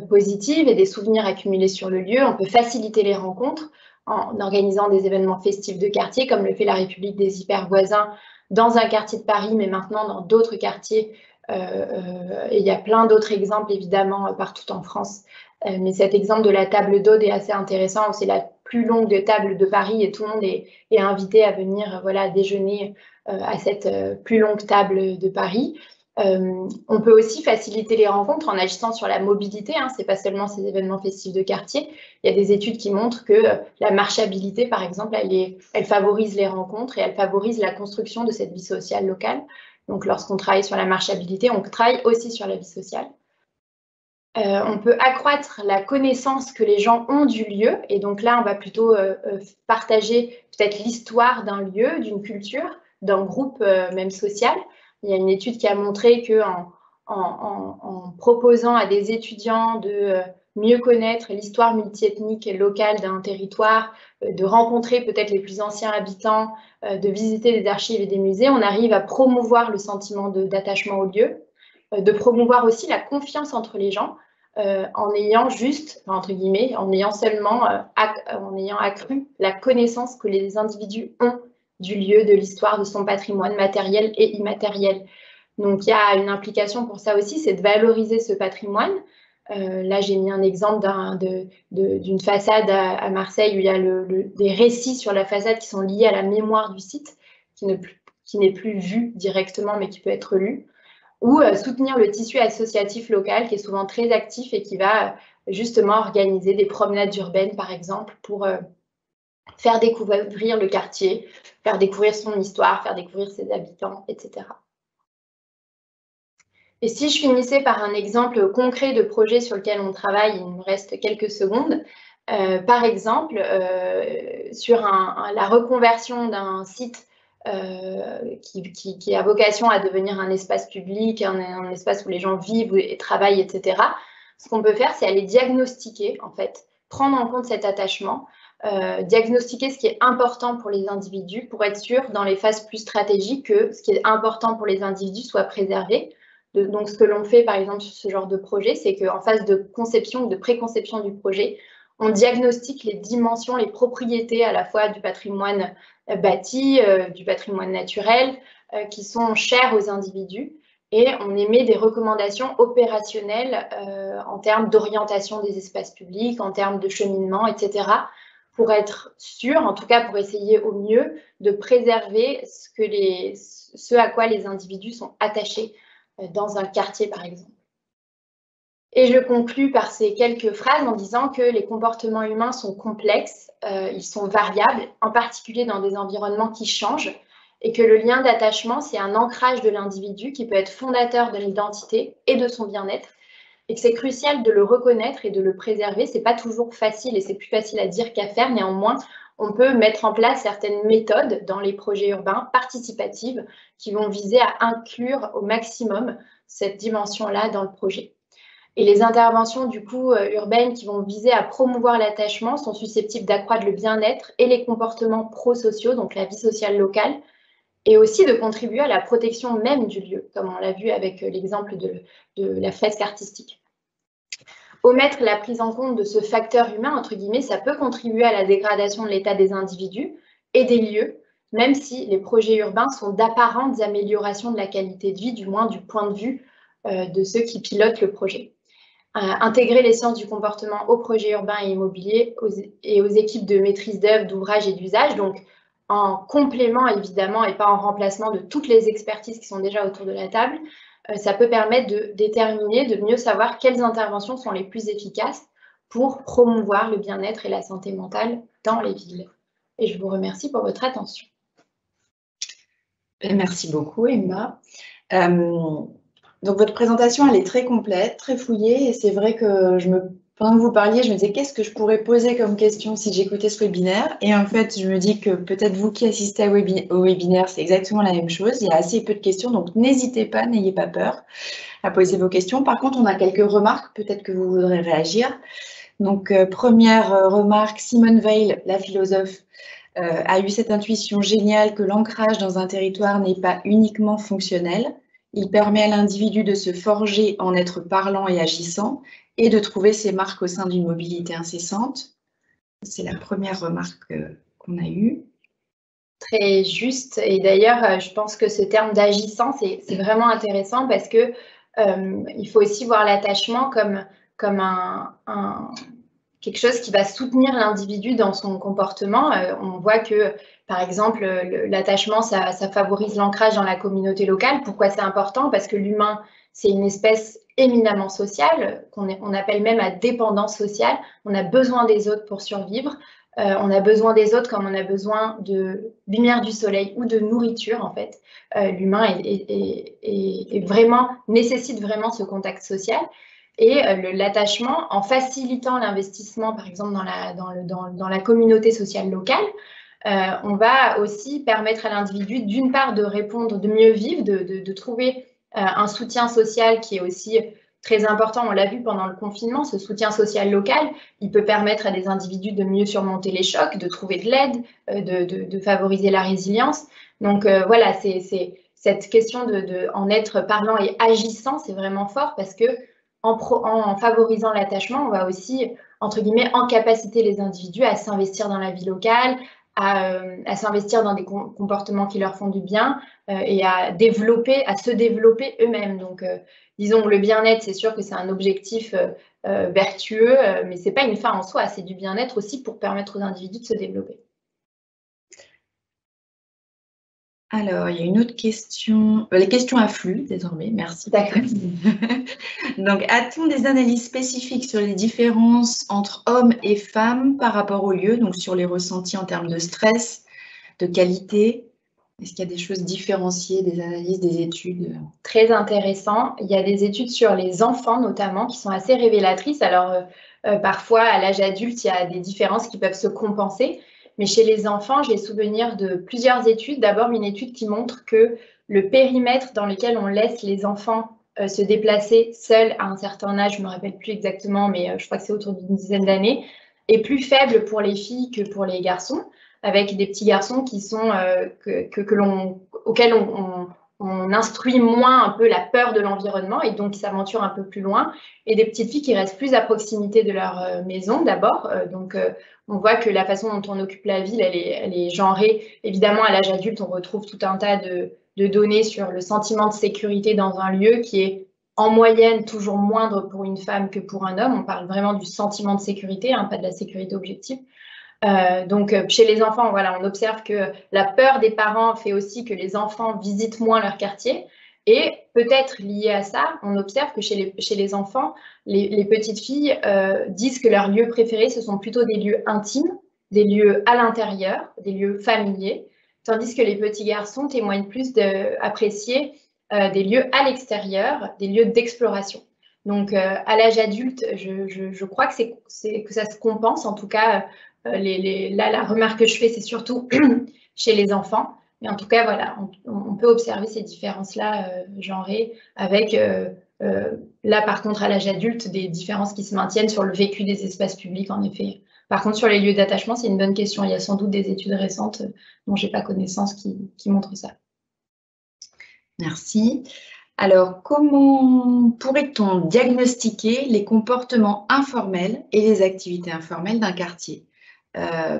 positives et des souvenirs accumulés sur le lieu. On peut faciliter les rencontres en organisant des événements festifs de quartier, comme le fait la République des Hyper Voisins dans un quartier de Paris, mais maintenant dans d'autres quartiers. Et il y a plein d'autres exemples, évidemment, partout en France. Mais cet exemple de la table d'Aude est assez intéressant, où c'est la plus longue table de Paris et tout le monde est invité à venir déjeuner à cette plus longue table de Paris. On peut aussi faciliter les rencontres en agissant sur la mobilité. Ce n'est pas seulement ces événements festifs de quartier. Il y a des études qui montrent que la marchabilité, par exemple, elle favorise les rencontres et elle favorise la construction de cette vie sociale locale. Donc, lorsqu'on travaille sur la marchabilité, on travaille aussi sur la vie sociale. On peut accroître la connaissance que les gens ont du lieu. Et donc là, on va plutôt partager peut-être l'histoire d'un lieu, d'une culture, d'un groupe même social. Il y a une étude qui a montré qu'en proposant à des étudiants de mieux connaître l'histoire multiethnique et locale d'un territoire, de rencontrer peut-être les plus anciens habitants, de visiter des archives et des musées, on arrive à promouvoir le sentiment d'attachement au lieu, de promouvoir aussi la confiance entre les gens, en ayant juste, entre guillemets, en ayant seulement en ayant accru la connaissance que les individus ont du lieu, de l'histoire, de son patrimoine matériel et immatériel. Donc il y a une implication pour ça aussi, c'est de valoriser ce patrimoine. Là, j'ai mis un exemple d'une façade à Marseille où il y a des récits sur la façade qui sont liés à la mémoire du site, qui n'est plus vu directement, mais qui peut être lu. Ou soutenir le tissu associatif local qui est souvent très actif et qui va justement organiser des promenades urbaines, par exemple, pour faire découvrir le quartier, faire découvrir son histoire, faire découvrir ses habitants, etc. Et si je finissais par un exemple concret de projet sur lequel on travaille, il me reste quelques secondes. Par exemple, sur la reconversion d'un site qui a vocation à devenir un espace public, un espace où les gens vivent et travaillent, etc. Ce qu'on peut faire, c'est aller diagnostiquer, en fait, prendre en compte cet attachement, diagnostiquer ce qui est important pour les individus pour être sûr, dans les phases plus stratégiques, que ce qui est important pour les individus soit préservé. Donc, ce que l'on fait, par exemple, sur ce genre de projet, c'est qu'en phase de conception ou de préconception du projet, on diagnostique les dimensions, les propriétés à la fois du patrimoine bâti, du patrimoine naturel, qui sont chers aux individus. Et on émet des recommandations opérationnelles en termes d'orientation des espaces publics, en termes de cheminement, etc., pour être sûr, en tout cas pour essayer au mieux, de préserver ce à quoi les individus sont attachés dans un quartier, par exemple. Et je conclus par ces quelques phrases en disant que les comportements humains sont complexes, ils sont variables, en particulier dans des environnements qui changent, et que le lien d'attachement, c'est un ancrage de l'individu qui peut être fondateur de l'identité et de son bien-être, et que c'est crucial de le reconnaître et de le préserver. C'est pas toujours facile et c'est plus facile à dire qu'à faire, néanmoins, on peut mettre en place certaines méthodes dans les projets urbains participatives qui vont viser à inclure au maximum cette dimension-là dans le projet. Et les interventions du coup urbaines qui vont viser à promouvoir l'attachement sont susceptibles d'accroître le bien-être et les comportements prosociaux, donc la vie sociale locale, et aussi de contribuer à la protection même du lieu, comme on l'a vu avec l'exemple de la fresque artistique. Omettre la prise en compte de ce facteur humain, entre guillemets, ça peut contribuer à la dégradation de l'état des individus et des lieux, même si les projets urbains sont d'apparentes améliorations de la qualité de vie, du moins du point de vue de ceux qui pilotent le projet. Intégrer les sciences du comportement aux projets urbains et immobiliers et aux équipes de maîtrise d'œuvre, d'ouvrage et d'usage, donc en complément évidemment et pas en remplacement de toutes les expertises qui sont déjà autour de la table, ça peut permettre de déterminer, de mieux savoir quelles interventions sont les plus efficaces pour promouvoir le bien-être et la santé mentale dans les villes. Et je vous remercie pour votre attention. Merci beaucoup, Emma. Donc, votre présentation, elle est très complète, très fouillée, et c'est vrai que pendant que vous parliez, je me disais qu'est-ce que je pourrais poser comme question si j'écoutais ce webinaire. Et en fait, je me dis que peut-être vous qui assistez au webinaire, c'est exactement la même chose. Il y a assez peu de questions, donc n'hésitez pas, n'ayez pas peur à poser vos questions. Par contre, on a quelques remarques, peut-être que vous voudrez réagir. Donc, première remarque, Simone Weil, la philosophe, a eu cette intuition géniale que l'ancrage dans un territoire n'est pas uniquement fonctionnel. Il permet à l'individu de se forger en être parlant et agissant et de trouver ses marques au sein d'une mobilité incessante. C'est la première remarque qu'on a eue. Très juste. Et d'ailleurs, je pense que ce terme d'agissant, c'est vraiment intéressant parce que il faut aussi voir l'attachement comme quelque chose qui va soutenir l'individu dans son comportement. On voit que, par exemple, l'attachement, ça favorise l'ancrage dans la communauté locale. Pourquoi c'est important? Parce que l'humain, c'est une espèce éminemment sociale, qu'on appelle même à dépendance sociale. On a besoin des autres pour survivre. On a besoin des autres comme on a besoin de lumière du soleil ou de nourriture, en fait. L'humain nécessite vraiment ce contact social. Et l'attachement, en facilitant l'investissement, par exemple, dans la communauté sociale locale, on va aussi permettre à l'individu, d'une part, de répondre, de mieux vivre, de trouver un soutien social qui est aussi très important. On l'a vu pendant le confinement, ce soutien social local, il peut permettre à des individus de mieux surmonter les chocs, de trouver de l'aide, de favoriser la résilience. Donc voilà, c'est cette question en être parlant et agissant, c'est vraiment fort parce que en favorisant l'attachement, on va aussi, entre guillemets, incapaciter les individus à s'investir dans la vie locale, à s'investir dans des comportements qui leur font du bien et à se développer eux-mêmes. Donc, disons, le bien-être, c'est sûr que c'est un objectif vertueux, mais ce n'est pas une fin en soi, c'est du bien-être aussi pour permettre aux individus de se développer. Alors, il y a une autre question. Les questions affluent désormais, merci. D'accord. Donc, a-t-on des analyses spécifiques sur les différences entre hommes et femmes par rapport au lieu, donc sur les ressentis en termes de stress, de qualité? Est-ce qu'il y a des choses différenciées, des analyses, des études? Très intéressant. Il y a des études sur les enfants notamment qui sont assez révélatrices. Alors, parfois, à l'âge adulte, il y a des différences qui peuvent se compenser. Mais chez les enfants, j'ai souvenir de plusieurs études. D'abord, une étude qui montre que le périmètre dans lequel on laisse les enfants se déplacer seuls à un certain âge, je ne me rappelle plus exactement, mais je crois que c'est autour d'une dizaine d'années, est plus faible pour les filles que pour les garçons, avec des petits garçons qui sont, auxquels on instruit moins un peu la peur de l'environnement et donc qui s'aventurent un peu plus loin, et des petites filles qui restent plus à proximité de leur maison d'abord. Donc, on voit que la façon dont on occupe la ville, elle est genrée. Évidemment, à l'âge adulte, on retrouve tout un tas de données sur le sentiment de sécurité dans un lieu qui est en moyenne toujours moindre pour une femme que pour un homme. On parle vraiment du sentiment de sécurité, pas de la sécurité objective. Donc, chez les enfants, voilà, on observe que la peur des parents fait aussi que les enfants visitent moins leur quartier. Et peut-être lié à ça, on observe que chez les enfants, les petites filles disent que leurs lieux préférés, ce sont plutôt des lieux intimes, des lieux à l'intérieur, des lieux familiers, tandis que les petits garçons témoignent plus d'apprécier des lieux à l'extérieur, des lieux d'exploration. Donc, à l'âge adulte, je crois que ça se compense, en tout cas. Là, la remarque que je fais, c'est surtout chez les enfants. Mais en tout cas, voilà, on peut observer ces différences-là genrées avec, là, par contre, à l'âge adulte, des différences qui se maintiennent sur le vécu des espaces publics, en effet. Par contre, sur les lieux d'attachement, c'est une bonne question. Il y a sans doute des études récentes dont je n'ai pas connaissance qui montrent ça. Merci. Alors, comment pourrait-on diagnostiquer les comportements informels et les activités informelles d'un quartier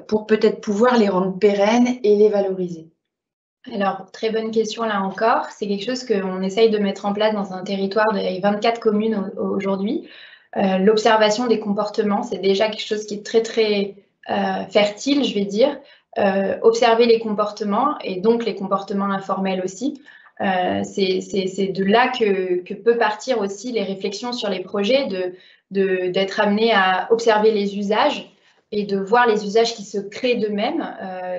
pour peut-être pouvoir les rendre pérennes et les valoriser? Alors, très bonne question là encore. C'est quelque chose qu'on essaye de mettre en place dans un territoire de 24 communes aujourd'hui. L'observation des comportements, c'est déjà quelque chose qui est très, très fertile, je vais dire. Observer les comportements et donc les comportements informels aussi. C'est de là que peut partir aussi les réflexions sur les projets, d'être amené à observer les usages et de voir les usages qui se créent d'eux-mêmes,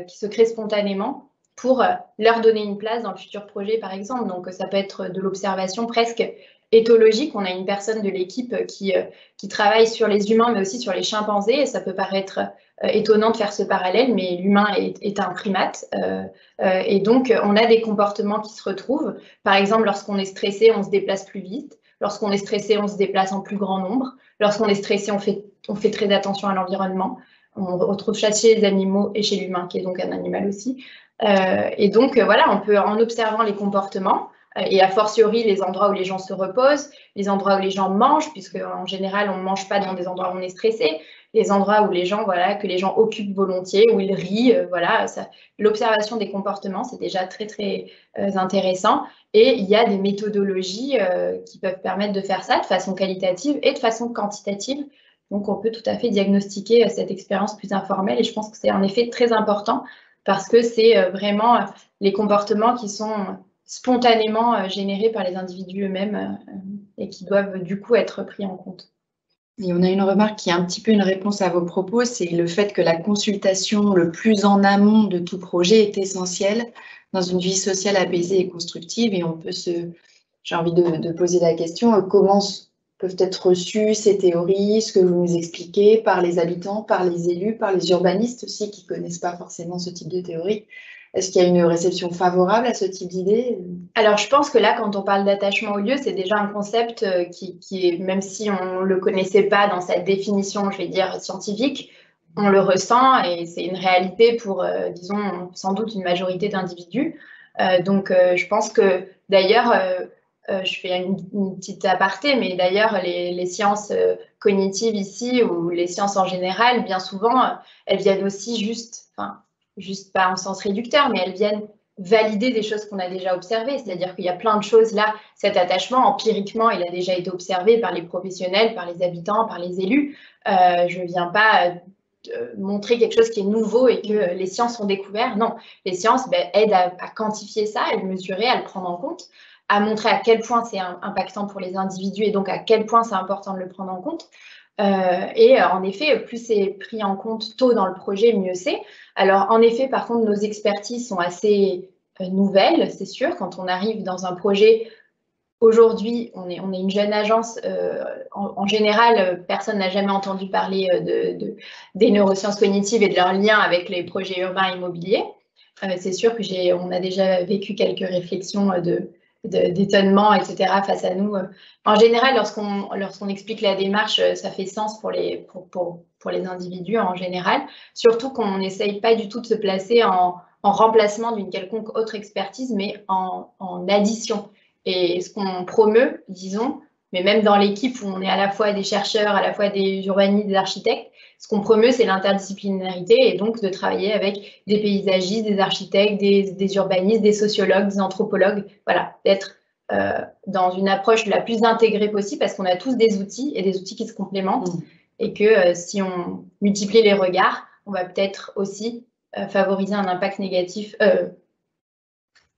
qui se créent spontanément, pour leur donner une place dans le futur projet, par exemple. Donc, ça peut être de l'observation presque éthologique. On a une personne de l'équipe qui travaille sur les humains, mais aussi sur les chimpanzés. Et ça peut paraître étonnant de faire ce parallèle, mais l'humain est un primate. Et donc, on a des comportements qui se retrouvent. Par exemple, lorsqu'on est stressé, on se déplace plus vite. Lorsqu'on est stressé, on se déplace en plus grand nombre. Lorsqu'on est stressé, on fait très attention à l'environnement. On retrouve ça chez les animaux et chez l'humain, qui est donc un animal aussi. Et donc, voilà, on peut, en observant les comportements, et a fortiori les endroits où les gens se reposent, les endroits où les gens mangent, puisque en général, on ne mange pas dans des endroits où on est stressé, les endroits où les gens, voilà, que les gens occupent volontiers, où ils rient, voilà. L'observation des comportements, c'est déjà très, très intéressant. Et il y a des méthodologies qui peuvent permettre de faire ça de façon qualitative et de façon quantitative. Donc, on peut tout à fait diagnostiquer cette expérience plus informelle. Et je pense que c'est en effet très important parce que c'est vraiment les comportements qui sont spontanément générés par les individus eux-mêmes et qui doivent du coup être pris en compte. Et on a une remarque qui est un petit peu une réponse à vos propos, c'est le fait que la consultation le plus en amont de tout projet est essentielle dans une vie sociale apaisée et constructive. Et on peut j'ai envie de poser la question, comment peuvent être reçues, ces théories, ce que vous nous expliquez, par les habitants, par les élus, par les urbanistes aussi, qui ne connaissent pas forcément ce type de théorie? Est-ce qu'il y a une réception favorable à ce type d'idée? Alors, je pense que là, quand on parle d'attachement au lieu, c'est déjà un concept qui est, même si on ne le connaissait pas dans sa définition, je vais dire, scientifique, on le ressent et c'est une réalité pour, disons, sans doute une majorité d'individus. Donc, je pense que, d'ailleurs, je fais une petite aparté, mais d'ailleurs, les sciences cognitives ici, ou les sciences en général, bien souvent, elles viennent aussi juste pas en sens réducteur, mais elles viennent valider des choses qu'on a déjà observées. C'est-à-dire qu'il y a plein de choses là, cet attachement, empiriquement, il a déjà été observé par les professionnels, par les habitants, par les élus. Je ne viens pas montrer quelque chose qui est nouveau et que les sciences ont découvert. Non, les sciences aident à quantifier ça, à le mesurer, à le prendre en compte, à montrer à quel point c'est impactant pour les individus et donc à quel point c'est important de le prendre en compte. Et en effet, plus c'est pris en compte tôt dans le projet, mieux c'est. Alors, en effet, par contre, nos expertises sont assez nouvelles, c'est sûr. Quand on arrive dans un projet, aujourd'hui, on est une jeune agence. En général, personne n'a jamais entendu parler des neurosciences cognitives et de leur lien avec les projets urbains immobiliers. C'est sûr qu'on a déjà vécu quelques réflexions d'étonnement, etc. face à nous. En général, lorsqu'on explique la démarche, ça fait sens pour les individus en général, surtout qu'on n'essaye pas du tout de se placer en remplacement d'une quelconque autre expertise, mais en addition. Et ce qu'on promeut, disons, mais même dans l'équipe où on est à la fois des chercheurs, à la fois des urbanistes, des architectes, ce qu'on promeut, c'est l'interdisciplinarité et donc de travailler avec des paysagistes, des architectes, des urbanistes, des sociologues, des anthropologues. Voilà, d'être dans une approche la plus intégrée possible parce qu'on a tous des outils et des outils qui se complémentent et que si on multiplie les regards, on va peut-être aussi favoriser un impact négatif.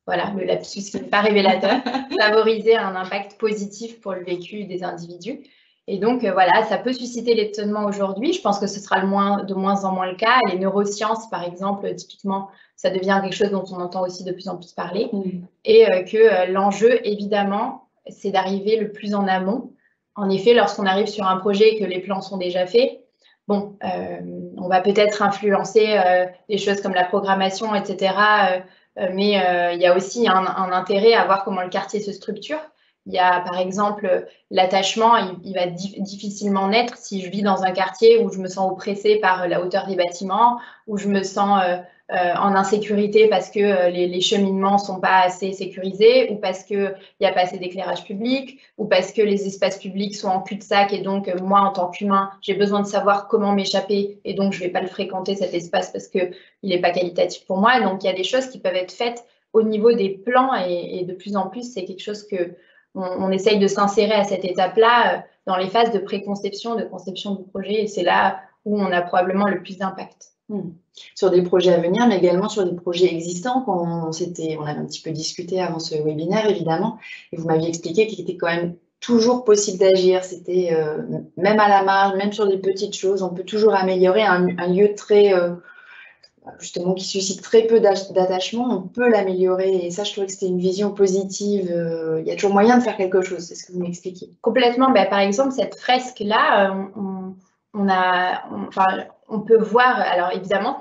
Voilà, le lapsus qui n'est pas révélateur, favoriser un impact positif pour le vécu des individus. Et donc, voilà, ça peut susciter l'étonnement aujourd'hui. Je pense que ce sera de moins en moins le cas. Les neurosciences, par exemple, typiquement, ça devient quelque chose dont on entend aussi de plus en plus parler. Et que l'enjeu, évidemment, c'est d'arriver le plus en amont. En effet, lorsqu'on arrive sur un projet et que les plans sont déjà faits, bon, on va peut-être influencer des choses comme la programmation, etc., mais il y a aussi un intérêt à voir comment le quartier se structure. Il y a par exemple l'attachement, il va difficilement naître si je vis dans un quartier où je me sens oppressée par la hauteur des bâtiments, où je me sens en insécurité parce que les cheminements ne sont pas assez sécurisés, ou parce qu'il n'y a pas assez d'éclairage public, ou parce que les espaces publics sont en cul-de-sac et donc moi en tant qu'humain, j'ai besoin de savoir comment m'échapper et donc je ne vais pas le fréquenter cet espace parce qu'il n'est pas qualitatif pour moi. Donc il y a des choses qui peuvent être faites au niveau des plans et de plus en plus, c'est quelque chose que on essaye de s'insérer à cette étape-là dans les phases de préconception, de conception du projet, et c'est là où on a probablement le plus d'impact. Sur des projets à venir, mais également sur des projets existants. On avait un petit peu discuté avant ce webinaire, évidemment, et vous m'aviez expliqué qu'il était quand même toujours possible d'agir. C'était même à la marge, même sur des petites choses, on peut toujours améliorer un lieu très... justement, qui suscite très peu d'attachement, on peut l'améliorer. Et ça, je trouvais que c'était une vision positive. Il y a toujours moyen de faire quelque chose, c'est ce que vous m'expliquez. Complètement. Par exemple, cette fresque-là, on peut voir, alors évidemment,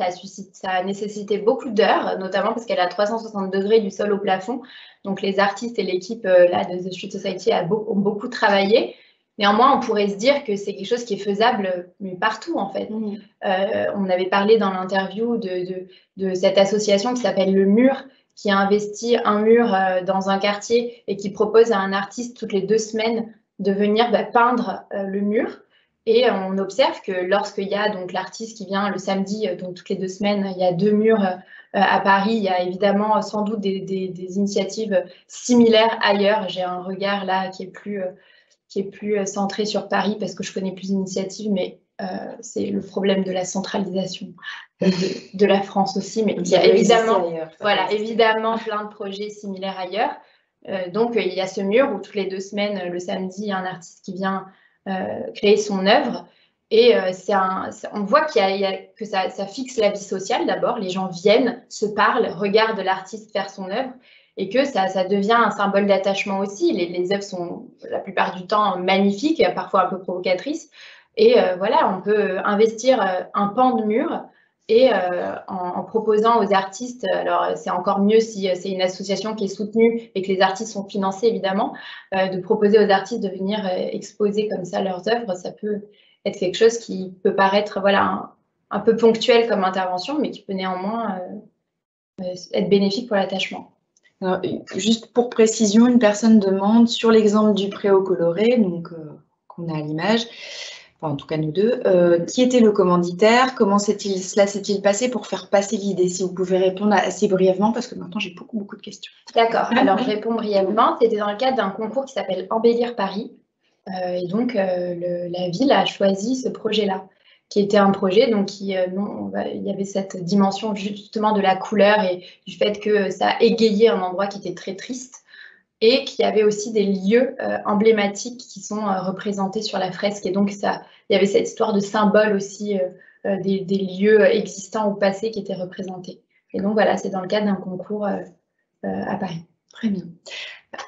ça a nécessité beaucoup d'heures, notamment parce qu'elle est à 360 degrés du sol au plafond. Donc, les artistes et l'équipe de The Street Society ont beaucoup travaillé. Néanmoins, on pourrait se dire que c'est quelque chose qui est faisable partout, en fait. On avait parlé dans l'interview de cette association qui s'appelle Le Mur, qui a investi un mur dans un quartier et qui propose à un artiste toutes les 2 semaines de venir peindre le mur. Et on observe que lorsqu'il y a donc l'artiste qui vient le samedi, donc toutes les 2 semaines, il y a 2 murs à Paris. Il y a évidemment sans doute des initiatives similaires ailleurs. J'ai un regard là qui est plus centré sur Paris parce que je connais plus d'initiatives, mais c'est le problème de la centralisation de la France aussi. Mais il y a évidemment plein de projets similaires ailleurs. Donc, il y a ce mur où toutes les 2 semaines, le samedi, il y a un artiste qui vient créer son œuvre. Et on voit que ça fixe la vie sociale d'abord. Les gens viennent, se parlent, regardent l'artiste faire son œuvre. et que ça devient un symbole d'attachement aussi. Les œuvres sont la plupart du temps magnifiques, parfois un peu provocatrices, et voilà, on peut investir un pan de mur et en proposant aux artistes, alors c'est encore mieux si c'est une association qui est soutenue et que les artistes sont financés évidemment, de proposer aux artistes de venir exposer comme ça leurs œuvres, ça peut être quelque chose qui peut paraître voilà, un peu ponctuel comme intervention, mais qui peut néanmoins être bénéfique pour l'attachement. Juste pour précision, une personne demande sur l'exemple du préau coloré, donc qu'on a à l'image, enfin, en tout cas nous deux, qui était le commanditaire, comment cela s'est-il passé pour faire passer l'idée? Si vous pouvez répondre assez brièvement, parce que maintenant j'ai beaucoup de questions. D'accord, alors je réponds brièvement. C'était dans le cadre d'un concours qui s'appelle Embellir Paris, et donc la ville a choisi ce projet-là, qui était un projet donc il y avait cette dimension justement de la couleur et du fait que ça égayait un endroit qui était très triste, et qu'il y avait aussi des lieux emblématiques qui sont représentés sur la fresque. Et donc, il y avait cette histoire de symbole aussi des lieux existants ou passés qui étaient représentés. Et donc, voilà, c'est dans le cadre d'un concours à Paris. Très bien.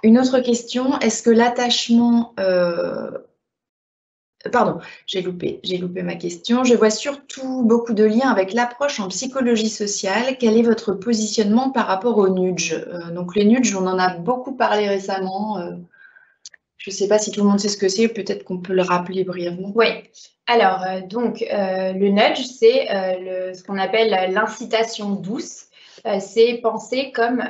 Une autre question, est-ce que l'attachement... Pardon, j'ai loupé ma question. Je vois surtout beaucoup de liens avec l'approche en psychologie sociale. Quel est votre positionnement par rapport au nudge? Donc les nudge, on en a beaucoup parlé récemment. Je ne sais pas si tout le monde sait ce que c'est, peut-être qu'on peut le rappeler brièvement. Oui, alors donc le nudge, c'est ce qu'on appelle l'incitation douce. C'est pensé comme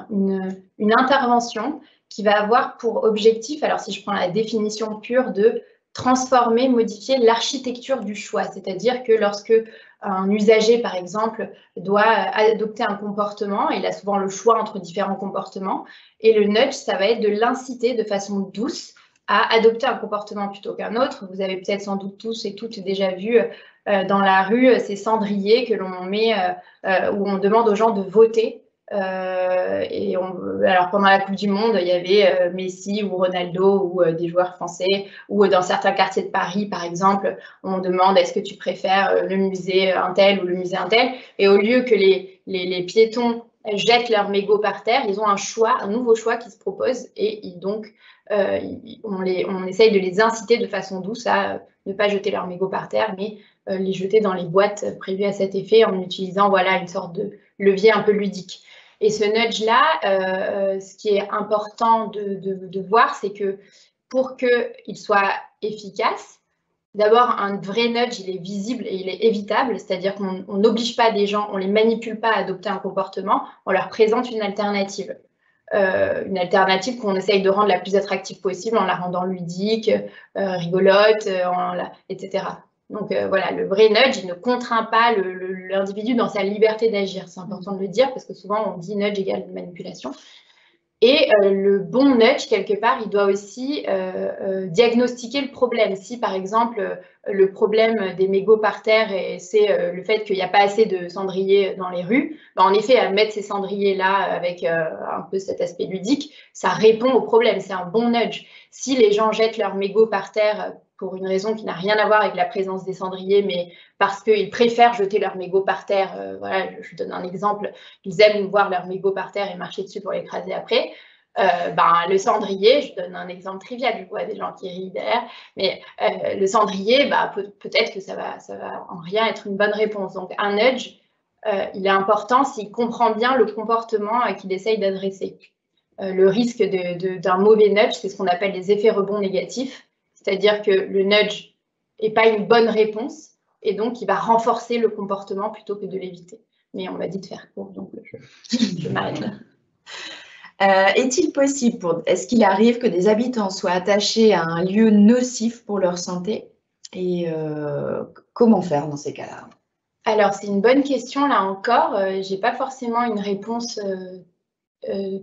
une intervention qui va avoir pour objectif, alors si je prends la définition pure, de transformer, modifier l'architecture du choix. C'est-à-dire que lorsque un usager, par exemple, doit adopter un comportement, il a souvent le choix entre différents comportements, et le nudge, ça va être de l'inciter de façon douce à adopter un comportement plutôt qu'un autre. Vous avez peut-être sans doute tous et toutes déjà vu dans la rue ces cendriers que l'on met, où on demande aux gens de voter. Alors pendant la Coupe du Monde, il y avait Messi ou Ronaldo ou des joueurs français, ou dans certains quartiers de Paris, par exemple, on demande est-ce que tu préfères le musée un tel ou le musée un tel, et au lieu que les piétons jettent leurs mégots par terre, ils ont un nouveau choix qui se propose, et donc on essaye de les inciter de façon douce à ne pas jeter leurs mégots par terre, mais les jeter dans les boîtes prévues à cet effet en utilisant voilà, une sorte de levier un peu ludique. Et ce nudge-là, ce qui est important de voir, c'est que pour qu'il soit efficace, d'abord, un vrai nudge, il est visible et il est évitable, c'est-à-dire qu'on n'oblige pas des gens, on ne les manipule pas à adopter un comportement, on leur présente une alternative qu'on essaye de rendre la plus attractive possible en la rendant ludique, rigolote, etc. Donc voilà, le vrai nudge, il ne contraint pas l'individu dans sa liberté d'agir. C'est important de le dire parce que souvent on dit nudge égale manipulation. Et le bon nudge, quelque part, il doit aussi diagnostiquer le problème. Si, par exemple, le problème des mégots par terre, c'est le fait qu'il n'y a pas assez de cendriers dans les rues, ben, en effet, à mettre ces cendriers-là avec un peu cet aspect ludique, ça répond au problème, c'est un bon nudge. Si les gens jettent leurs mégots par terre pour une raison qui n'a rien à voir avec la présence des cendriers, mais parce qu'ils préfèrent jeter leurs mégots par terre, voilà, je donne un exemple, ils aiment voir leurs mégots par terre et marcher dessus pour l'écraser après, le cendrier, je donne un exemple trivial, je vois des gens qui rient derrière, mais le cendrier, peut-être que ça va en rien être une bonne réponse. Donc un nudge, il est important s'il comprend bien le comportement qu'il essaye d'adresser. Le risque d'un mauvais nudge, c'est ce qu'on appelle les effets rebonds négatifs, c'est-à-dire que le nudge n'est pas une bonne réponse, et donc il va renforcer le comportement plutôt que de l'éviter. Mais on m'a dit de faire court, donc je m'arrête là. Est-il possible, est-ce qu'il arrive que des habitants soient attachés à un lieu nocif pour leur santé? Et comment faire dans ces cas-là? Alors, c'est une bonne question, là encore. Je n'ai pas forcément une réponse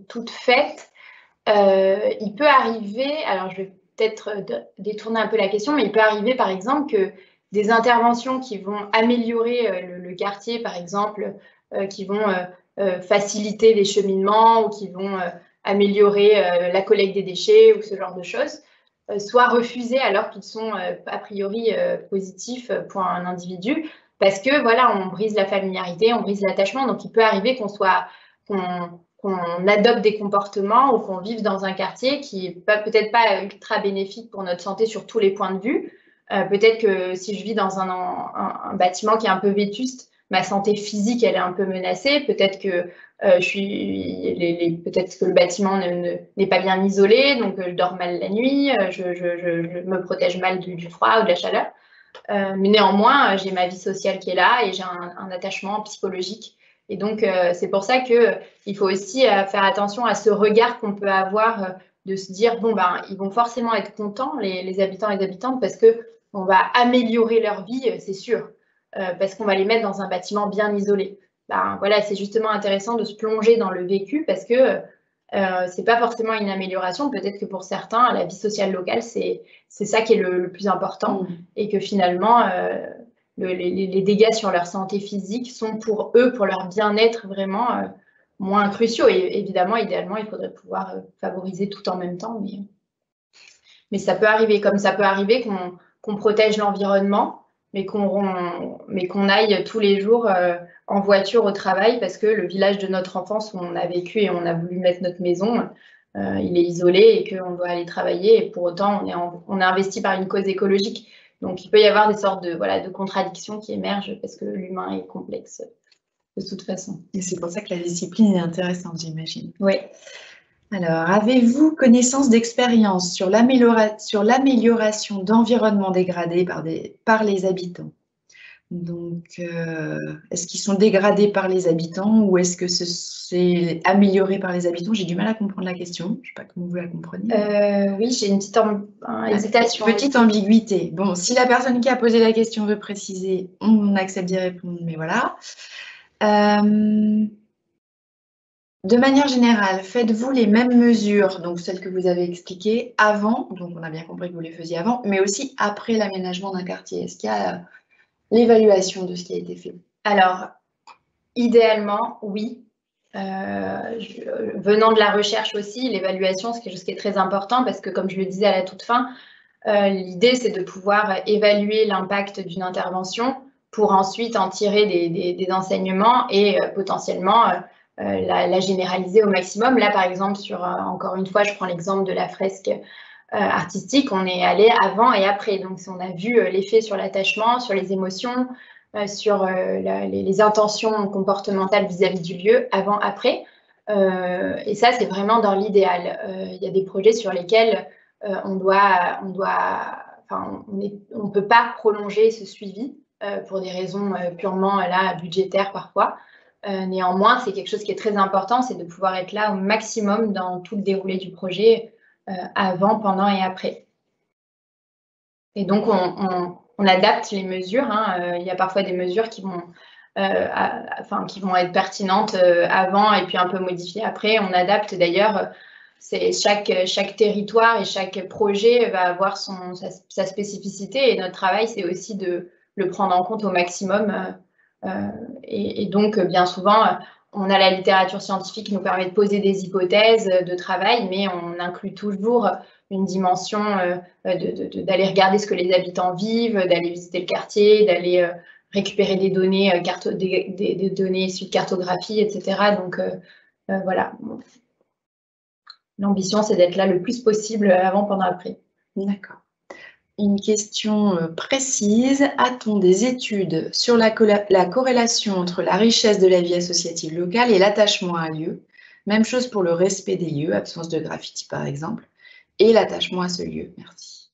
toute faite. Il peut arriver, alors je vais peut-être détourner un peu la question, mais il peut arriver, par exemple, que des interventions qui vont améliorer le quartier, par exemple, qui vont faciliter les cheminements ou qui vont améliorer la collecte des déchets ou ce genre de choses, soient refusées alors qu'ils sont a priori positifs pour un individu, parce que voilà, on brise la familiarité, on brise l'attachement, donc il peut arriver qu'on qu'on adopte des comportements ou qu'on vive dans un quartier qui n'est peut-être pas ultra bénéfique pour notre santé sur tous les points de vue. Peut-être que si je vis dans un bâtiment qui est un peu vétuste, ma santé physique, elle est un peu menacée. Peut-être que, peut-être que le bâtiment n'est pas bien isolé, donc je dors mal la nuit, je me protège mal du froid ou de la chaleur. Mais néanmoins, j'ai ma vie sociale qui est là et j'ai un attachement psychologique. Et donc, c'est pour ça qu'il faut aussi faire attention à ce regard qu'on peut avoir de se dire, bon, ben, ils vont forcément être contents, les habitants et les habitantes, parce qu'on va améliorer leur vie, c'est sûr, parce qu'on va les mettre dans un bâtiment bien isolé. Ben, voilà, c'est justement intéressant de se plonger dans le vécu parce que c'est pas forcément une amélioration. Peut-être que pour certains, la vie sociale locale, c'est ça qui est le plus important et que finalement, les dégâts sur leur santé physique sont pour eux, pour leur bien-être vraiment moins cruciaux. Et évidemment, idéalement, il faudrait pouvoir favoriser tout en même temps. Mais ça peut arriver, comme ça peut arriver qu'on protège l'environnement, mais qu'on aille tous les jours en voiture au travail parce que le village de notre enfance où on a vécu et on a voulu mettre notre maison, il est isolé et qu'on doit aller travailler. Et pour autant, on est investi par une cause écologique. Donc, il peut y avoir des sortes de contradictions qui émergent parce que l'humain est complexe de toute façon. Et c'est pour ça que la discipline est intéressante, j'imagine. Oui. Alors, avez-vous connaissance d'expérience sur l'amélioration d'environnements dégradés par les habitants? Donc, est-ce qu'ils sont dégradés par les habitants ou est-ce que c'est amélioré par les habitants? J'ai du mal à comprendre la question. Je ne sais pas comment vous la comprenez. Oui, j'ai une petite hésitation. Petite ambiguïté. Bon, si la personne qui a posé la question veut préciser, on accepte d'y répondre, mais voilà. De manière générale, faites-vous les mêmes mesures, donc celles que vous avez expliquées avant, donc on a bien compris que vous les faisiez avant, mais aussi après l'aménagement d'un quartier? Est-ce qu'il y a l'évaluation de ce qui a été fait? Alors, idéalement, oui. Venant de la recherche aussi, l'évaluation, c'est quelque chose qui est très important parce que, comme je le disais à la toute fin, l'idée, c'est de pouvoir évaluer l'impact d'une intervention pour ensuite en tirer des enseignements et potentiellement la généraliser au maximum. Là, par exemple, encore une fois, je prends l'exemple de la fresque artistique, on est allé avant et après. Donc, on a vu l'effet sur l'attachement, sur les émotions, sur les intentions comportementales vis-à-vis du lieu, avant, après. Et ça, c'est vraiment dans l'idéal. Il y a des projets sur lesquels on ne peut pas prolonger ce suivi pour des raisons purement budgétaires parfois. Néanmoins, c'est quelque chose qui est très important, c'est de pouvoir être là au maximum dans tout le déroulé du projet, avant, pendant et après. Et donc, on adapte les mesures. Il y a parfois des mesures qui vont être pertinentes avant et puis un peu modifiées après. On adapte d'ailleurs. Chaque territoire et chaque projet va avoir sa spécificité et notre travail, c'est aussi de le prendre en compte au maximum. Et donc, bien souvent, on a la littérature scientifique qui nous permet de poser des hypothèses de travail, mais on inclut toujours une dimension d'aller regarder ce que les habitants vivent, d'aller visiter le quartier, d'aller récupérer des données, des données issues de cartographie, etc. Donc, voilà. L'ambition, c'est d'être là le plus possible avant, pendant, après. D'accord. Une question précise. A-t-on des études sur la corrélation entre la richesse de la vie associative locale et l'attachement à un lieu? Même chose pour le respect des lieux, absence de graffiti par exemple, et l'attachement à ce lieu. Merci.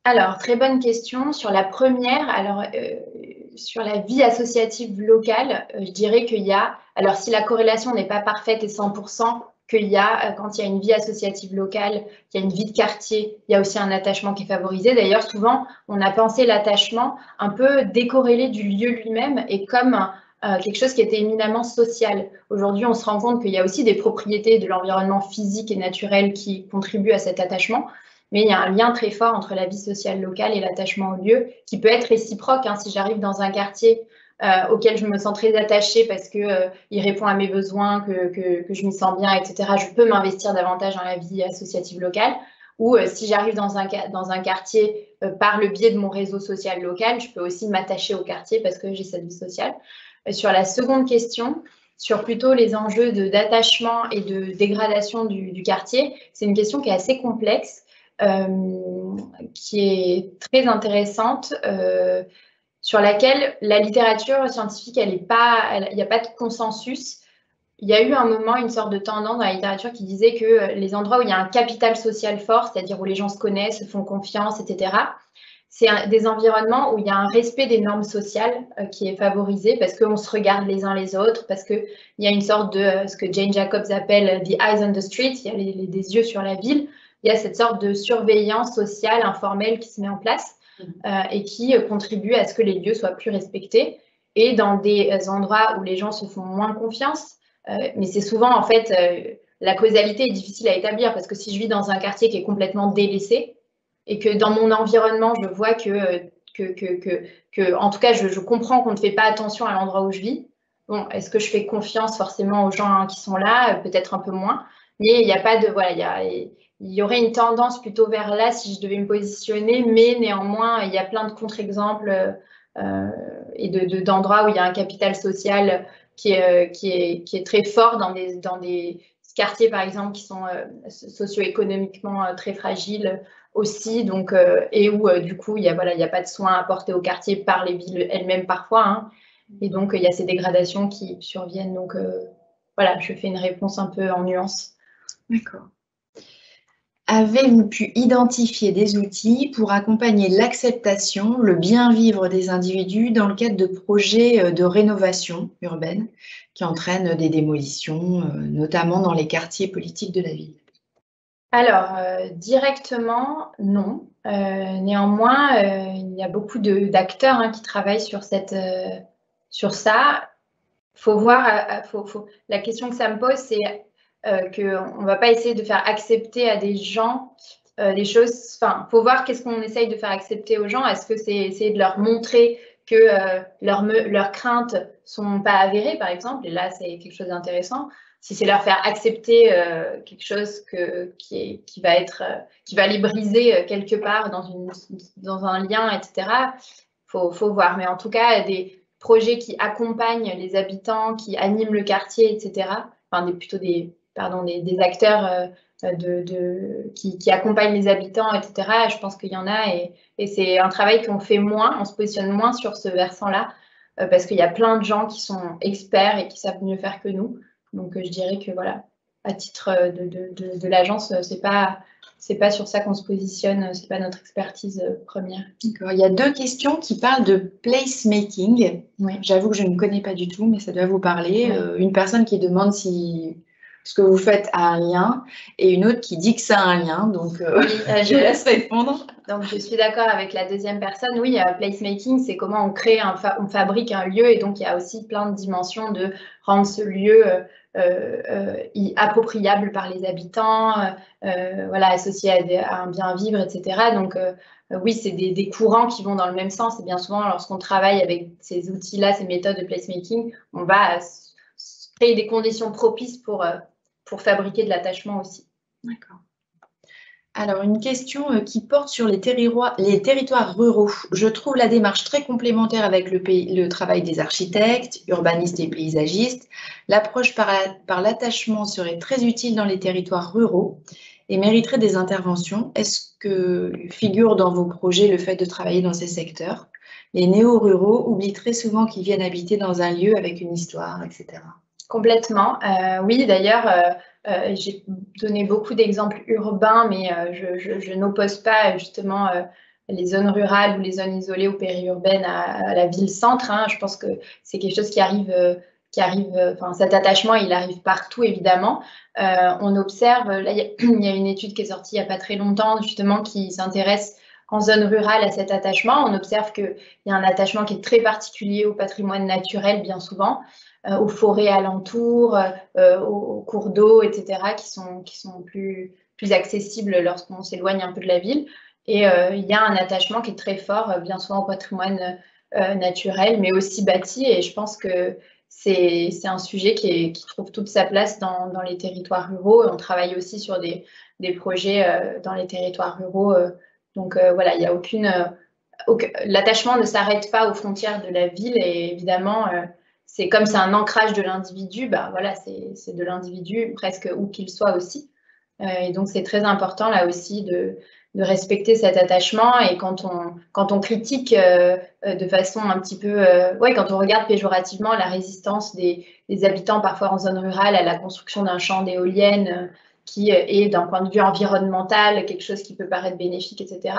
Alors, très bonne question. Sur la première, sur la vie associative locale, je dirais qu'il y a, alors si la corrélation n'est pas parfaite et 100%, qu'il y a, quand il y a une vie associative locale, qu'il y a une vie de quartier, il y a aussi un attachement qui est favorisé. D'ailleurs, souvent, on a pensé l'attachement un peu décorrélé du lieu lui-même et comme quelque chose qui était éminemment social. Aujourd'hui, on se rend compte qu'il y a aussi des propriétés de l'environnement physique et naturel qui contribuent à cet attachement. Mais il y a un lien très fort entre la vie sociale locale et l'attachement au lieu, qui peut être réciproque. Si j'arrive dans un quartier auquel je me sens très attachée parce qu'il répond à mes besoins, que je m'y sens bien, etc., je peux m'investir davantage dans la vie associative locale. Ou si j'arrive dans un quartier par le biais de mon réseau social local, je peux aussi m'attacher au quartier parce que j'ai cette vie sociale. Sur la seconde question, sur plutôt les enjeux d'attachement et de dégradation du quartier, c'est une question qui est assez complexe, qui est très intéressante, sur laquelle la littérature scientifique, il n'y a pas de consensus. Il y a eu un moment, une sorte de tendance dans la littérature qui disait que les endroits où il y a un capital social fort, c'est-à-dire où les gens se connaissent, se font confiance, etc., c'est des environnements où il y a un respect des normes sociales qui est favorisé parce qu'on se regarde les uns les autres, parce qu'il y a une sorte de ce que Jane Jacobs appelle the eyes on the street, il y a des yeux sur la ville, il y a cette sorte de surveillance sociale informelle qui se met en place et qui contribue à ce que les lieux soient plus respectés. Et dans des endroits où les gens se font moins confiance, mais c'est souvent en fait la causalité est difficile à établir parce que si je vis dans un quartier qui est complètement délaissé, et que dans mon environnement, je vois en tout cas, je comprends qu'on ne fait pas attention à l'endroit où je vis. Bon, est-ce que je fais confiance forcément aux gens qui sont là? Peut-être un peu moins. Mais il n'y a pas de... Voilà, il y aurait une tendance plutôt vers là si je devais me positionner, mais néanmoins, il y a plein de contre-exemples et d'endroits où il y a un capital social qui est très fort dans des quartiers, par exemple, qui sont socio-économiquement très fragiles aussi, donc, et où du coup, il n'y a pas de soins apportés au quartier par les villes elles-mêmes parfois. Hein, et donc, il y a ces dégradations qui surviennent. Donc, voilà, je fais une réponse un peu en nuance. D'accord. Avez-vous pu identifier des outils pour accompagner l'acceptation, le bien-vivre des individus dans le cadre de projets de rénovation urbaine qui entraînent des démolitions, notamment dans les quartiers politiques de la ville? Alors, directement, non. Néanmoins, il y a beaucoup d'acteurs qui travaillent sur ça. Faut voir, la question que ça me pose, c'est qu'on ne va pas essayer de faire accepter à des gens des choses. Enfin, faut voir qu'est-ce qu'on essaye de faire accepter aux gens. Est-ce que c'est essayer de leur montrer que leurs craintes ne sont pas avérées, par exemple? Et là, c'est quelque chose d'intéressant. Si c'est leur faire accepter quelque chose qui va les briser quelque part dans un lien, etc., faut voir. Mais en tout cas, des projets qui accompagnent les habitants, qui animent le quartier, etc., enfin, plutôt des acteurs qui accompagnent les habitants, etc., je pense qu'il y en a et c'est un travail qu'on fait moins, on se positionne moins sur ce versant-là parce qu'il y a plein de gens qui sont experts et qui savent mieux faire que nous. Donc, je dirais que voilà, à titre de l'agence, c'est pas sur ça qu'on se positionne, c'est pas notre expertise première. D'accord. Il y a 2 questions qui parlent de placemaking. Oui. J'avoue que je ne connais pas du tout, mais ça doit vous parler. Oui. Une personne qui demande si ce que vous faites a un lien et une autre qui dit que ça a un lien. Donc, je laisse répondre. Donc, je suis d'accord avec la deuxième personne. Oui, placemaking, c'est comment on fabrique un lieu et donc il y a aussi plein de dimensions de rendre ce lieu appropriable par les habitants, voilà, associé à un bien vivre, etc. Donc, oui, c'est des courants qui vont dans le même sens. Et bien souvent, lorsqu'on travaille avec ces outils-là, ces méthodes de placemaking, on va créer des conditions propices pour fabriquer de l'attachement aussi. D'accord. Alors, une question qui porte sur les territoires ruraux. Je trouve la démarche très complémentaire avec le travail des architectes, urbanistes et paysagistes. L'approche par l'attachement serait très utile dans les territoires ruraux et mériterait des interventions. Est-ce que figure dans vos projets le fait de travailler dans ces secteurs? Les néo-ruraux oublient très souvent qu'ils viennent habiter dans un lieu avec une histoire, etc. Complètement. Oui, d'ailleurs, j'ai donné beaucoup d'exemples urbains, mais je n'oppose pas justement les zones rurales ou les zones isolées ou périurbaines à la ville-centre. Hein. Je pense que c'est quelque chose qui arrive, enfin, cet attachement, il arrive partout, évidemment. On observe, là, il y a une étude qui est sortie il n'y a pas très longtemps, justement, qui s'intéresse en zone rurale à cet attachement. On observe qu'il y a un attachement qui est très particulier au patrimoine naturel, bien souvent, aux forêts alentours, aux cours d'eau, etc., qui sont plus accessibles lorsqu'on s'éloigne un peu de la ville. Et il y a un attachement qui est très fort, bien souvent au patrimoine naturel, mais aussi bâti. Et je pense que c'est un sujet qui trouve toute sa place dans les territoires ruraux. On travaille aussi sur des projets dans les territoires ruraux. Donc voilà, il n'y a l'attachement ne s'arrête pas aux frontières de la ville et évidemment, comme c'est un ancrage de l'individu, bah, voilà, c'est de l'individu presque où qu'il soit aussi. Et donc, c'est très important là aussi de respecter cet attachement. Et quand on critique de façon un petit peu, quand on regarde péjorativement la résistance des habitants parfois en zone rurale à la construction d'un champ d'éoliennes qui est d'un point de vue environnemental quelque chose qui peut paraître bénéfique, etc.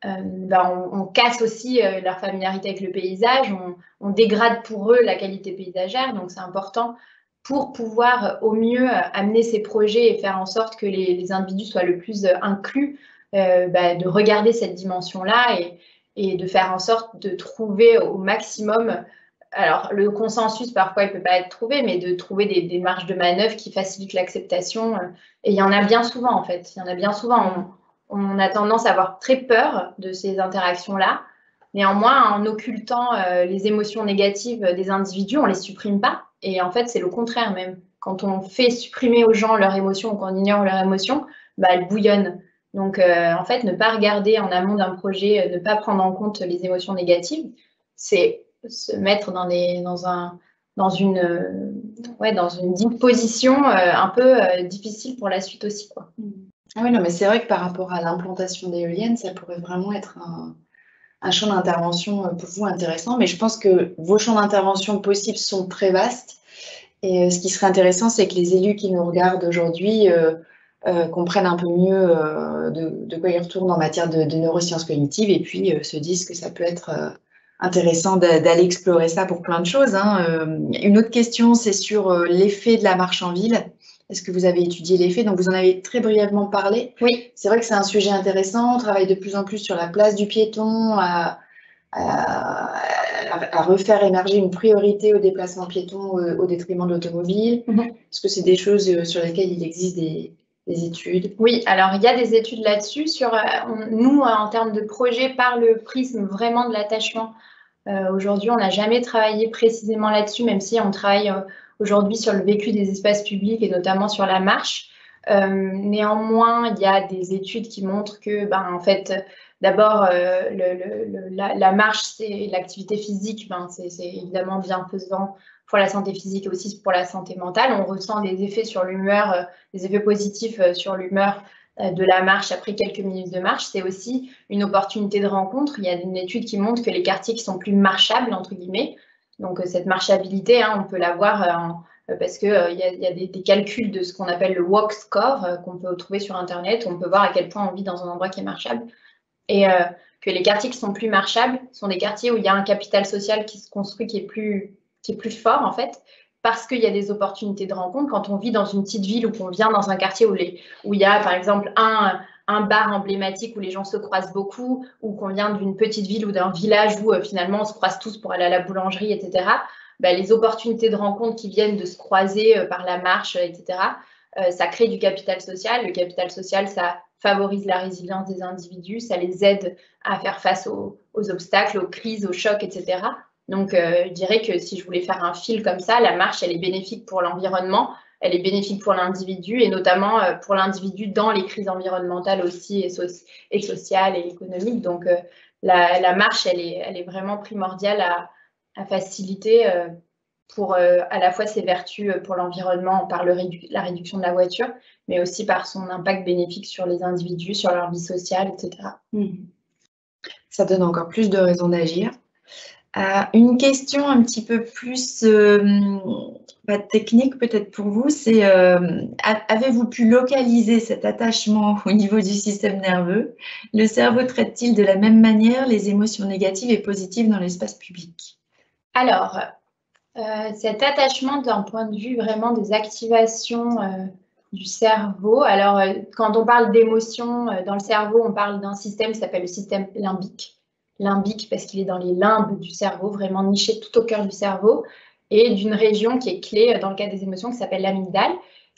On casse aussi leur familiarité avec le paysage, on dégrade pour eux la qualité paysagère, donc c'est important pour pouvoir au mieux amener ces projets et faire en sorte que les individus soient le plus inclus, de regarder cette dimension-là et de faire en sorte de trouver au maximum, alors le consensus parfois il ne peut pas être trouvé, mais de trouver des marges de manœuvre qui facilitent l'acceptation. Et il y en a bien souvent en fait, il y en a bien souvent. On a tendance à avoir très peur de ces interactions-là. Néanmoins, en occultant les émotions négatives des individus, on ne les supprime pas. Et en fait, c'est le contraire même. Quand on fait supprimer aux gens leurs émotions ou qu'on ignore leurs émotions, elles bouillonnent. Donc, en fait, ne pas regarder en amont d'un projet, ne pas prendre en compte les émotions négatives, c'est se mettre dans une disposition un peu difficile pour la suite aussi, quoi. Ah oui, non, mais c'est vrai que par rapport à l'implantation d'éoliennes, ça pourrait vraiment être un champ d'intervention pour vous intéressant, mais je pense que vos champs d'intervention possibles sont très vastes. Et ce qui serait intéressant, c'est que les élus qui nous regardent aujourd'hui comprennent un peu mieux de quoi ils retournent en matière de neurosciences cognitives et puis se disent que ça peut être intéressant d'aller explorer ça pour plein de choses, hein. Une autre question, c'est sur l'effet de la marche en ville. Est-ce que vous avez étudié l'effet? Donc, vous en avez très brièvement parlé. Oui. C'est vrai que c'est un sujet intéressant. On travaille de plus en plus sur la place du piéton, à refaire émerger une priorité au déplacement piéton au détriment de l'automobile. Est-ce que c'est des choses sur lesquelles il existe des études? Oui, alors il y a des études là-dessus. Nous, en termes de projet, par le prisme vraiment de l'attachement, aujourd'hui, on n'a jamais travaillé précisément là-dessus, même si on travaille aujourd'hui sur le vécu des espaces publics et notamment sur la marche. Néanmoins, il y a des études qui montrent que, en fait, d'abord, la marche, c'est l'activité physique, c'est évidemment bienfaisant pour la santé physique et aussi pour la santé mentale. On ressent des effets sur l'humeur, des effets positifs sur l'humeur de la marche après quelques minutes de marche. C'est aussi une opportunité de rencontre. Il y a une étude qui montre que les quartiers qui sont plus marchables, entre guillemets, donc cette marchabilité, on peut la voir parce qu'il y a des calculs de ce qu'on appelle le walk score qu'on peut trouver sur Internet. On peut voir à quel point on vit dans un endroit qui est marchable. Et que les quartiers qui sont plus marchables sont des quartiers où il y a un capital social qui se construit, qui est plus fort, en fait, parce qu'il y a des opportunités de rencontre. Quand on vit dans une petite ville ou qu'on vient dans un quartier où il y a, par exemple, un bar emblématique où les gens se croisent beaucoup, ou qu'on vient d'une petite ville ou d'un village où finalement on se croise tous pour aller à la boulangerie, etc., les opportunités de rencontre qui viennent de se croiser par la marche, etc., ça crée du capital social. Le capital social, ça favorise la résilience des individus, ça les aide à faire face aux obstacles, aux crises, aux chocs, etc. Donc, je dirais que si je voulais faire un fil comme ça, la marche, elle est bénéfique pour l'environnement, elle est bénéfique pour l'individu et notamment pour l'individu dans les crises environnementales aussi et sociales et économiques. Donc, la marche, elle est vraiment primordiale à faciliter pour à la fois ses vertus pour l'environnement par la réduction de la voiture, mais aussi par son impact bénéfique sur les individus, sur leur vie sociale, etc. Ça donne encore plus de raisons d'agir. Une question un petit peu plus technique peut-être pour vous, c'est avez-vous pu localiser cet attachement au niveau du système nerveux? Le cerveau traite-t-il de la même manière les émotions négatives et positives dans l'espace public? Alors, cet attachement d'un point de vue vraiment des activations du cerveau. Alors, quand on parle d'émotions dans le cerveau, on parle d'un système qui s'appelle le système limbique. Limbique parce qu'il est dans les limbes du cerveau, vraiment niché tout au cœur du cerveau, et d'une région qui est clé dans le cas des émotions qui s'appelle l'amygdale,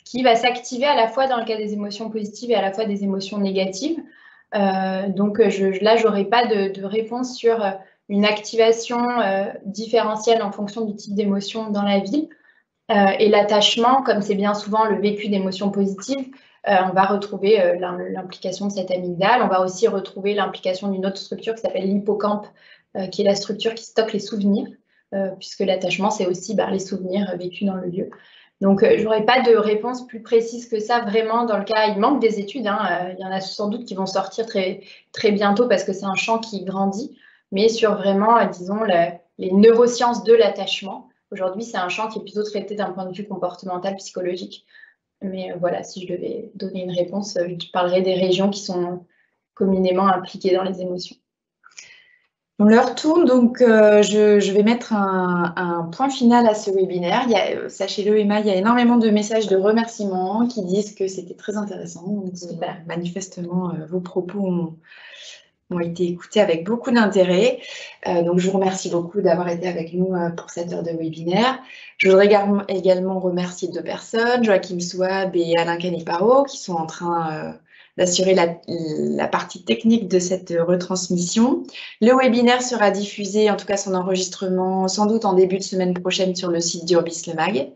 qui va s'activer à la fois dans le cas des émotions positives et à la fois des émotions négatives. Donc là, je n'aurai pas de réponse sur une activation différentielle en fonction du type d'émotion dans la ville. Et l'attachement, comme c'est bien souvent le vécu d'émotions positives, on va retrouver l'implication de cette amygdale. On va aussi retrouver l'implication d'une autre structure qui s'appelle l'hippocampe, qui est la structure qui stocke les souvenirs. puisque l'attachement, c'est aussi les souvenirs vécus dans le lieu. Donc, je n'aurais pas de réponse plus précise que ça, vraiment, dans le cas, il manque des études, hein, il y en a sans doute qui vont sortir très, très bientôt parce que c'est un champ qui grandit, mais sur vraiment, disons, les neurosciences de l'attachement. Aujourd'hui, c'est un champ qui est plutôt traité d'un point de vue comportemental, psychologique. Mais voilà, si je devais donner une réponse, je parlerais des régions qui sont communément impliquées dans les émotions. On leur tourne, donc je vais mettre un point final à ce webinaire. Sachez-le, Emma, il y a énormément de messages de remerciements qui disent que c'était très intéressant. Donc, manifestement, vos propos ont été écoutés avec beaucoup d'intérêt. Donc, je vous remercie beaucoup d'avoir été avec nous pour cette heure de webinaire. Je voudrais également remercier 2 personnes, Joachim Souab et Alain Caniparo, qui sont en train d'assurer la partie technique de cette retransmission. Le webinaire sera diffusé, en tout cas son enregistrement, sans doute en début de semaine prochaine sur le site d'Urbis Le Mag.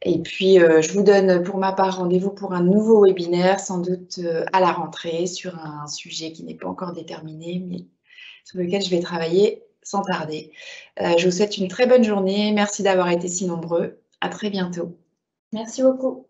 Et puis, je vous donne pour ma part rendez-vous pour un nouveau webinaire, sans doute à la rentrée, sur un sujet qui n'est pas encore déterminé, mais sur lequel je vais travailler sans tarder. Je vous souhaite une très bonne journée. Merci d'avoir été si nombreux. À très bientôt. Merci beaucoup.